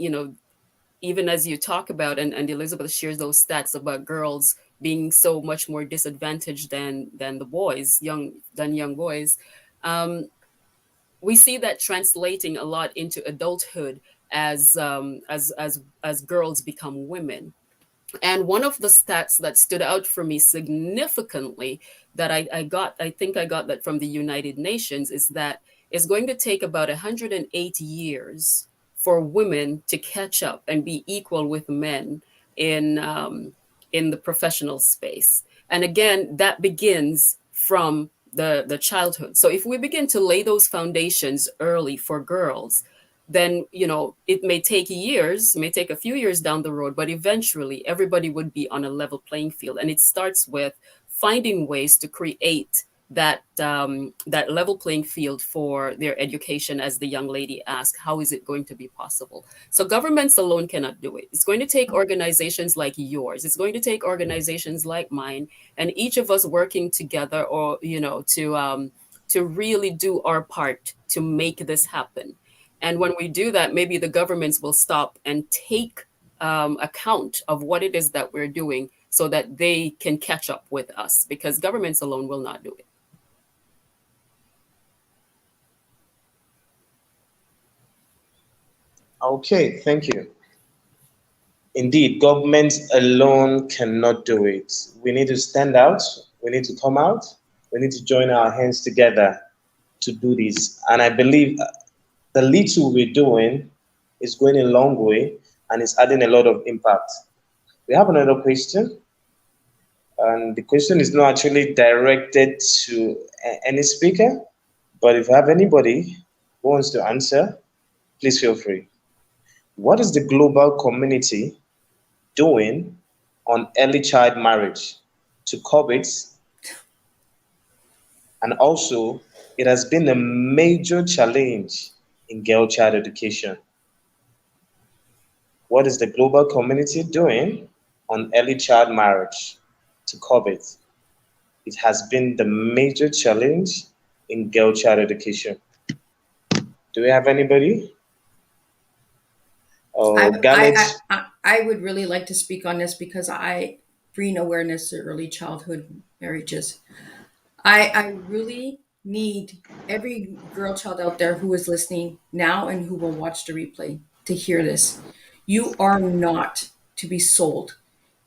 even as you talk about, and Elizabeth shares those stats about girls being so much more disadvantaged than the boys, young boys. Um, we see that translating a lot into adulthood as girls become women. And one of the stats that stood out for me significantly that I think I got that from the United Nations, is that it's going to take about 108 years for women to catch up and be equal with men in in the professional space. And again, that begins from the childhood. So if we begin to lay those foundations early for girls, then it may take years, may take a few years down the road, but eventually everybody would be on a level playing field. And it starts with finding ways to create that level playing field for their education. As the young lady asked, how is it going to be possible? So governments alone cannot do it. It's going to take organizations like yours, it's going to take organizations like mine, and each of us working together, or to really do our part to make this happen. And when we do that, maybe the governments will stop and take account of what it is that we're doing so that they can catch up with us, because governments alone will not do it.
Okay, thank you. Indeed, governments alone cannot do it. We need to stand out. We need to come out. We need to join our hands together to do this. And I believe the little we're doing is going a long way and it's adding a lot of impact. We have another question, and the question is not actually directed to any speaker, but if you have anybody who wants to answer, please feel free. What is the global community doing on early child marriage to curb it? And also, it has been a major challenge in girl child education. What is the global community doing on early child marriage to curb it? It has been the major challenge in girl child education. Do we have anybody?
I,
Oh,
I,
Galit.
I would really like to speak on this because I bring awareness to early childhood marriages. I really need every girl child out there who is listening now and who will watch the replay to hear this. You are not to be sold.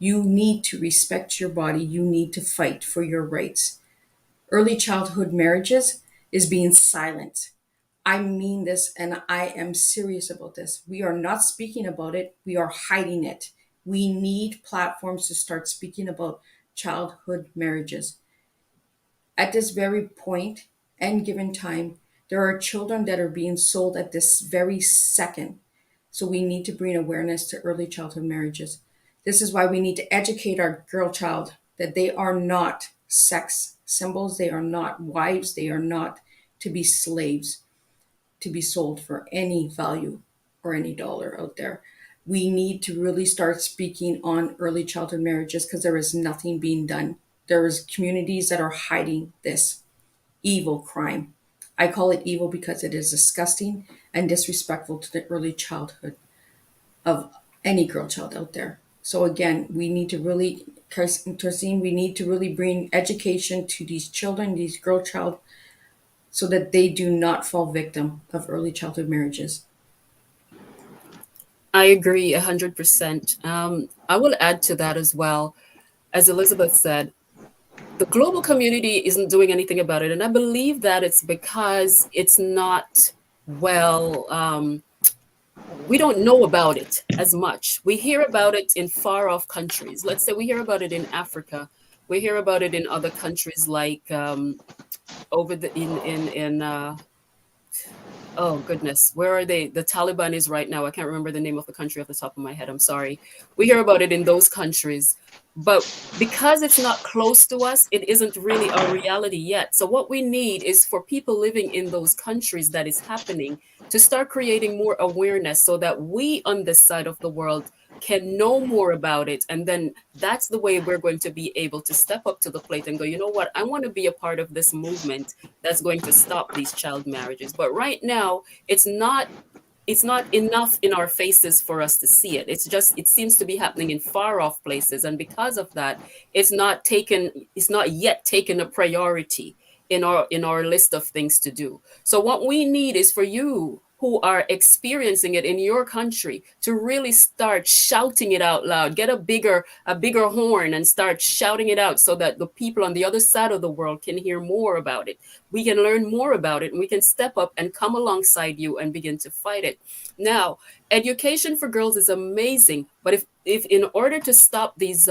You need to respect your body. You need to fight for your rights. Early childhood marriages is being silent. I mean this and I am serious about this. We are not speaking about it, we are hiding it. We need platforms to start speaking about childhood marriages. At this very point and given time, there are children that are being sold at this very second. So we need to bring awareness to early childhood marriages. This is why we need to educate our girl child that they are not sex symbols, they are not wives, they are not to be slaves, to be sold for any value or any dollar out there. We need to really start speaking on early childhood marriages because there is nothing being done. There is communities that are hiding this evil crime. I call it evil because it is disgusting and disrespectful to the early childhood of any girl child out there. So again, we need to really, Tarsine, we need to really bring education to these children, these girl child, so that they do not fall victim of early childhood marriages.
I agree 100%. I will add to that as well. As Elizabeth said, the global community isn't doing anything about it. And I believe that it's because it's not well, we don't know about it as much. We hear about it in far off countries. Let's say we hear about it in Africa. We hear about it in other countries like over the in oh goodness, where are they? The Taliban is right now. I can't remember the name of the country off the top of my head. I'm sorry. We hear about it in those countries, but because it's not close to us, it isn't really our reality yet. So what we need is for people living in those countries that is happening to start creating more awareness so that we on this side of the world can know more about it. And then that's the way we're going to be able to step up to the plate and go, you know what, I want to be a part of this movement that's going to stop these child marriages. But right now, it's not enough in our faces for us to see it. It's just, it seems to be happening in far off places. And because of that, it's not yet taken a priority in our list of things to do. So what we need is for you who are experiencing it in your country to really start shouting it out loud. Get a bigger horn and start shouting it out so that the people on the other side of the world can hear more about it. We can learn more about it and we can step up and come alongside you and begin to fight it. Now, education for girls is amazing, but if in order to stop these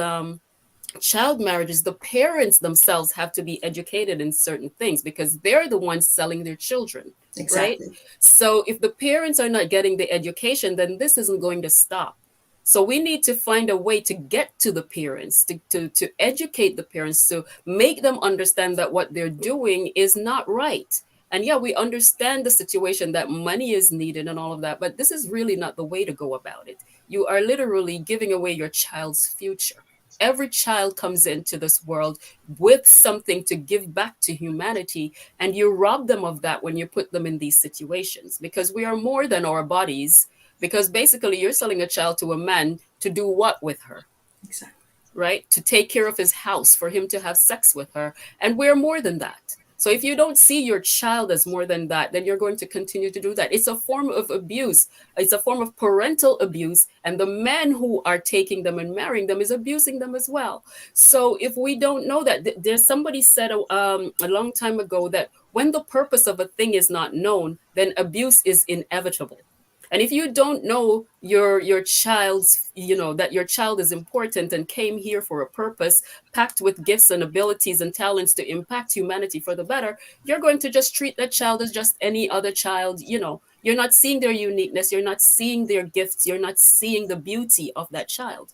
child marriages, the parents themselves have to be educated in certain things because they're the ones selling their children, right?
Exactly.
So if the parents are not getting the education, then this isn't going to stop. So we need to find a way to get to the parents, to educate the parents, to make them understand that what they're doing is not right. And yeah, we understand the situation that money is needed and all of that, but this is really not the way to go about it. You are literally giving away your child's future. every child comes into this world with something to give back to humanity, and you rob them of that when you put them in these situations, because we are more than our bodies. Because basically, you're selling a child to a man to do what with her?
Exactly.
Right? To take care of his house, for him to have sex with her. And we're more than that. So if you don't see your child as more than that, then you're going to continue to do that. It's a form of abuse. It's a form of parental abuse. And the men who are taking them and marrying them is abusing them as well. So if we don't know that, there's somebody said a long time ago that when the purpose of a thing is not known, then abuse is inevitable. And if you don't know your child's, that your child is important and came here for a purpose, packed with gifts and abilities and talents to impact humanity for the better, you're going to just treat that child as just any other child. You're not seeing their uniqueness, you're not seeing their gifts, you're not seeing the beauty of that child.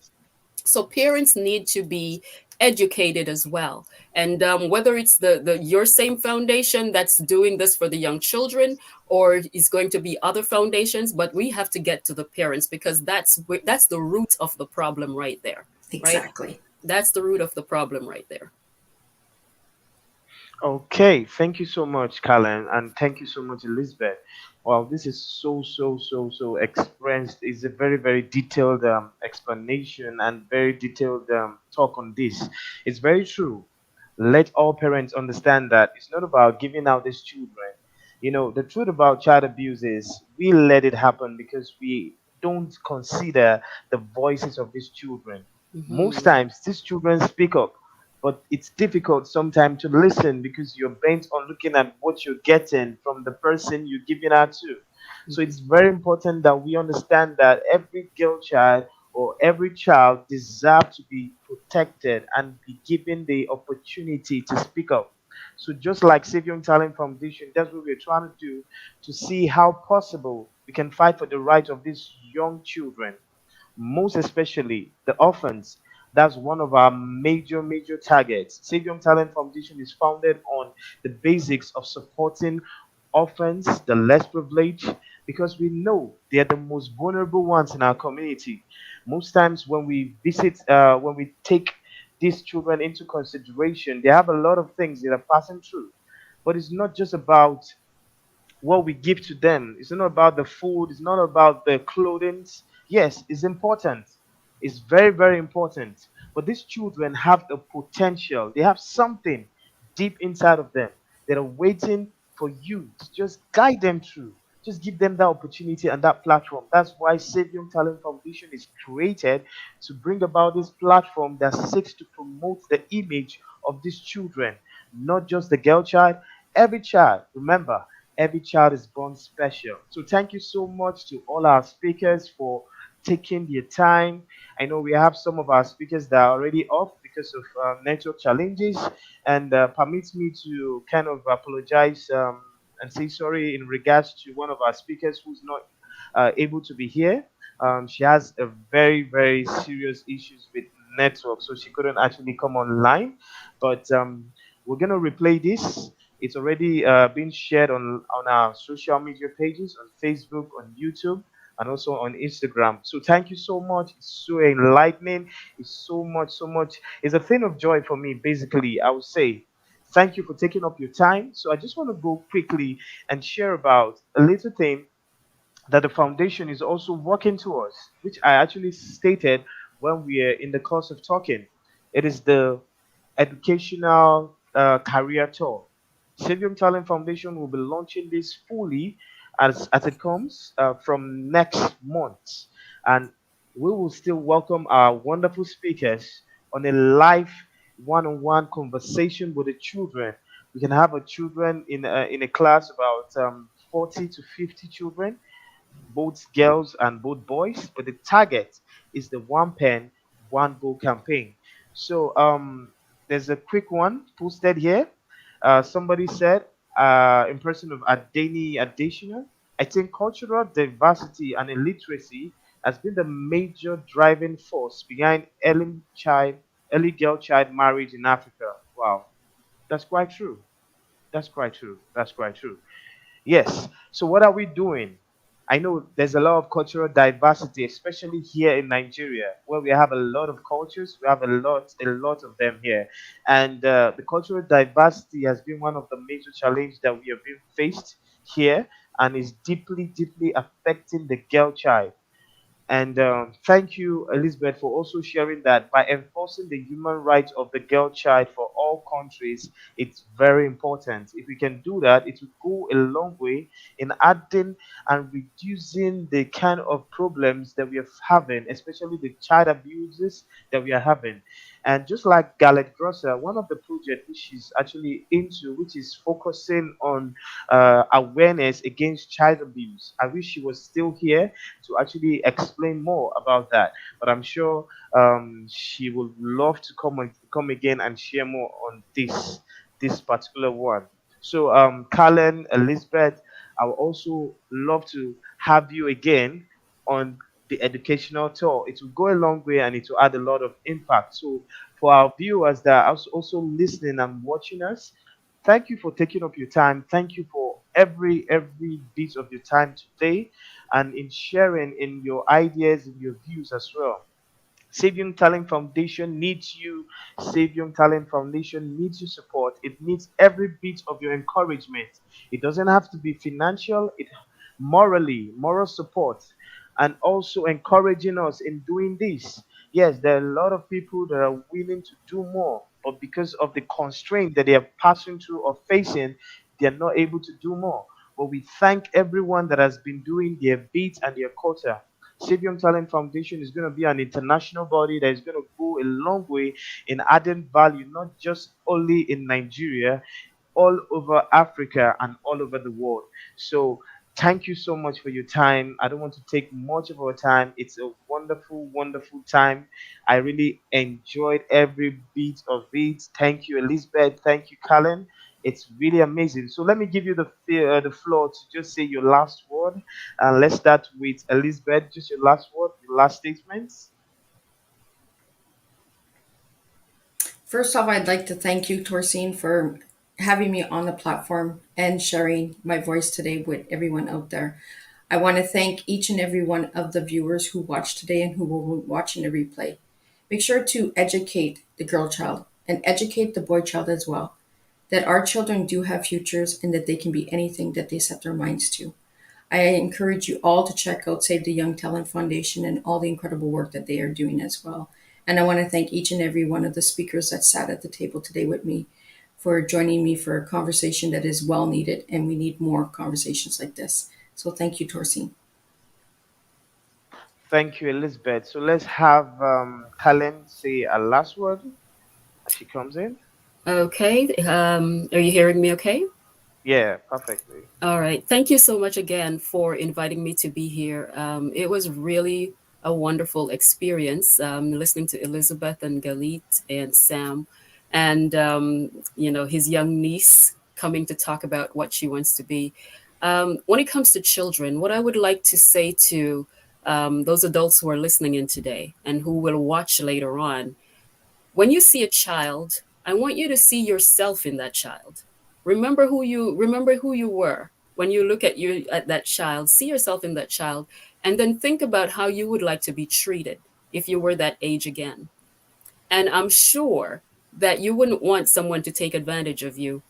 So parents need to be educated as well. And whether it's the your same foundation that's doing this for the young children, or is going to be other foundations, but we have to get to the parents, because that's the root of the problem right there. Right?
Exactly.
That's the root of the problem right there.
Okay, thank you so much, Callan, and thank you so much, Elizabeth. Wow, this is so expressed. It's a very detailed explanation and very detailed talk on this. It's very true. Let all parents understand that it's not about giving out these children. The truth about child abuse is we let it happen because we don't consider the voices of these children. Most
Hmm.
times, these children speak up, but it's difficult sometimes to listen because you're bent on looking at what you're getting from the person you're giving out to. So it's very important that we understand that every girl child or every child deserves to be protected and be given the opportunity to speak up. So just like Saving Talent Foundation, that's what we're trying to do to see how possible we can fight for the rights of these young children, most especially the orphans. That's one of our major targets. Save Young Talent Foundation is founded on the basics of supporting orphans, the less privileged, because we know they are the most vulnerable ones in our community. Most times when we take these children into consideration, they have a lot of things they are passing through. But it's not just about what we give to them. It's not about the food. It's not about the clothing. Yes, it's important. It's very important. But these children have the potential. They have something deep inside of them that are waiting for you to just guide them through. Just give them that opportunity and that platform. That's why Save Young Talent Foundation is created to bring about this platform that seeks to promote the image of these children, not just the girl child, every child. Remember, every child is born special. So thank you so much to all our speakers for taking their time. I know we have some of our speakers that are already off because of network challenges, and permit me to kind of apologize and say sorry in regards to one of our speakers who's not able to be here. She has a very serious issues with network, so she couldn't actually come online. But we're gonna replay this. It's already been shared on our social media pages on Facebook, on YouTube, and also on Instagram. So thank you so much. It's so enlightening. It's so much. It's a thing of joy for me. Basically, I would say thank you for taking up your time. So I just want to go quickly and share about a little thing that the foundation is also working towards, which I actually stated when we are in the course of talking. It is the educational career tour. Savium Talent Foundation will be launching this fully as it comes from next month. And we will still welcome our wonderful speakers on a live one-on-one conversation with the children. We can have a children in a class about 40 to 50 children, both girls and both boys, but the target is the one pen, one goal campaign. So there's a quick one posted here. Somebody said, in person of Adeni Additional, I think cultural diversity and illiteracy has been the major driving force behind early girl child marriage in Africa. Wow, that's quite true. That's quite true. That's quite true. Yes. So what are we doing? I know there's a lot of cultural diversity, especially here in Nigeria, where we have a lot of cultures. We have a lot of them here, and the cultural diversity has been one of the major challenges that we have been faced here, and is deeply, deeply affecting the girl child. And thank you, Elizabeth, for also sharing that by enforcing the human rights of the girl child for all countries, it's very important. If we can do that, it will go a long way in adding and reducing the kind of problems that we are having, especially the child abuses that we are having. And just like Galet Grosser, one of the projects which she's actually into, which is focusing on awareness against child abuse. I wish she was still here to actually explain more about that. But I'm sure she would love to come again and share more on this particular one. So, Carlen, Elizabeth, I would also love to have you again on the educational tour. It will go a long way and it will add a lot of impact. So, for our viewers that are also listening and watching us, thank you for taking up your time. Thank you for every bit of your time today and in sharing in your ideas and your views as well. Save Young Talent Foundation needs you. Save Young Talent Foundation needs your support. It needs every bit of your encouragement. It doesn't have to be financial, it morally, moral support, and also encouraging us in doing this. Yes, there are a lot of people that are willing to do more, but because of the constraint that they are passing through or facing, they are not able to do more. But we thank everyone that has been doing their bit and their quota. Save Young Talent Foundation is going to be an international body that is going to go a long way in adding value, not just only in Nigeria, all over Africa and all over the world. So, thank you so much for your time. I don't want to take much of our time. It's a wonderful, wonderful time. I really enjoyed every bit of it. Thank you, Elizabeth. Thank you, Colin. It's really amazing. So let me give you the floor to just say your last word. And let's start with Elizabeth. Just your last word, your last statements.
First off, I'd like to thank you, Torcine, for having me on the platform and sharing my voice today with everyone out there. I want to thank each and every one of the viewers who watched today and who will be watching the replay. Make sure to educate the girl child and educate the boy child as well, that our children do have futures and that they can be anything that they set their minds to. I encourage you all to check out Save the Young Talent Foundation and all the incredible work that they are doing as well. And I want to thank each and every one of the speakers that sat at the table today with me for joining me for a conversation that is well needed, and we need more conversations like this. So thank you, Torcine.
Thank you, Elizabeth. So let's have Colin say a last word as she comes in.
Okay. Are you hearing me okay?
Yeah, perfectly.
All right. Thank you so much again for inviting me to be here. It was really a wonderful experience listening to Elizabeth and Galit and Sam and, his young niece coming to talk about what she wants to be. When it comes to children, what I would like to say to those adults who are listening in today and who will watch later on, when you see a child, I want you to see yourself in that child. Remember who you were. When you look at that child, see yourself in that child, and then think about how you would like to be treated if you were that age again. And I'm sure that you wouldn't want someone to take advantage of you.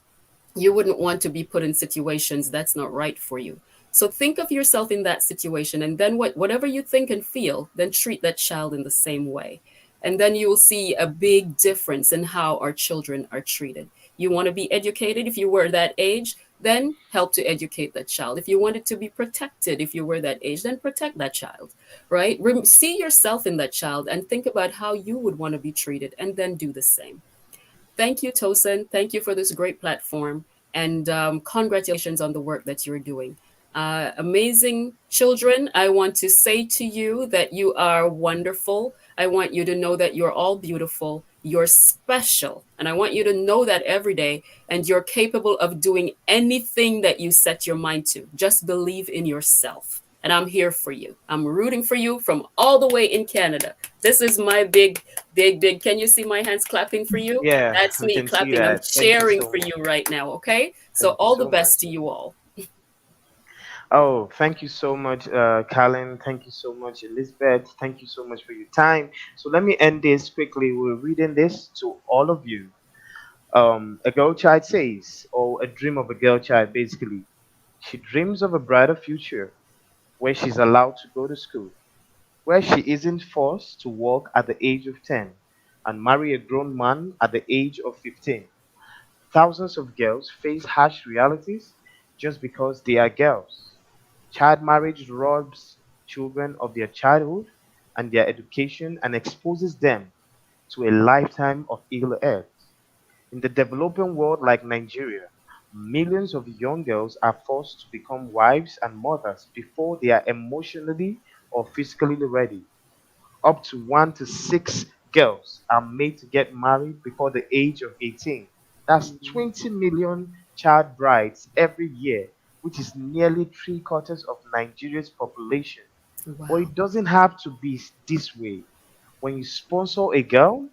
You wouldn't want to be put in situations that's not right for you. So think of yourself in that situation, and then whatever you think and feel, then treat that child in the same way. And then you will see a big difference in how our children are treated. You want to be educated if you were that age, then help to educate that child. If you wanted to be protected if you were that age, then protect that child, right? See yourself in that child and think about how you would want to be treated, and then do the same. Thank you, Tosin. Thank you for this great platform. And congratulations on the work that you're doing. Amazing children, I want to say to you that you are wonderful. I want you to know that you're all beautiful. You're special. And I want you to know that every day. And you're capable of doing anything that you set your mind to. Just believe in yourself. And I'm here for you. I'm rooting for you from all the way in Canada. This is my big, big, big. Can you see my hands clapping for you?
Yeah,
That's
we
me
can see
clapping. I'm
that. Thank you
cheering
so
for
much.
you right now. Okay. So
Thank you
all the
so much.
best to you all.
Oh, thank you so much, Colin. Thank you so much, Elizabeth. Thank you so much for your time. So let me end this quickly. We're reading this to all of you. A girl child says, or a dream of a girl child, basically. She dreams of a brighter future where she's allowed to go to school, where she isn't forced to work at the age of 10 and marry a grown man at the age of 15. Thousands of girls face harsh realities just because they are girls. Child marriage robs children of their childhood and their education and exposes them to a lifetime of ill health. In the developing world like Nigeria, millions of young girls are forced to become wives and mothers before they are emotionally or physically ready. Up to 1 to 6 girls are made to get married before the age of 18. That's
Mhm.
20 million child brides every year, which is nearly 3 quarters of Nigeria's population. But
Wow.
it doesn't have to be this way. When you sponsor a girl,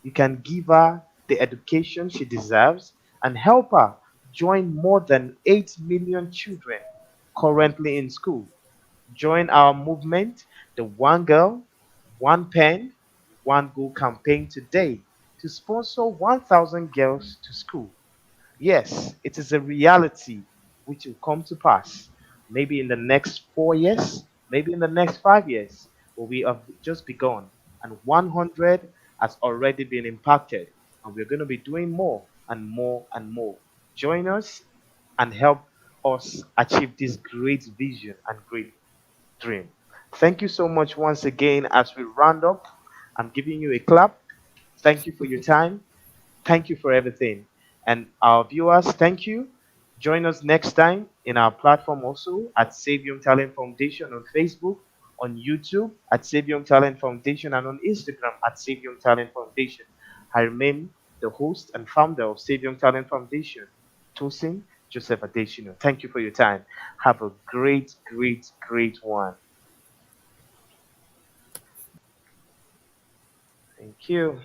you can give her the education she deserves and help her join more than 8 million children currently in school. Join our movement, the One Girl, One Pen, One Goal campaign today to sponsor 1,000 girls to school. Yes, it is a reality which will come to pass. Maybe in the next 4 years, maybe in the next 5 years, but we have just begun, and 100 has already been impacted, and we're going to be doing more and more and more. Join us and help us achieve this great vision and great dream. Thank you so much once again as we round up. I'm giving you a clap. Thank you for your time. Thank you for everything. And our viewers, thank you. Join us next time in our platform also at Savium Talent Foundation on Facebook, on YouTube at Savium Talent Foundation, and on Instagram at Savium Talent Foundation. I remain the host and founder of Savium Talent Foundation, Tosin Joseph Adesina. Thank you for your time. Have a great, great, great one. Thank you.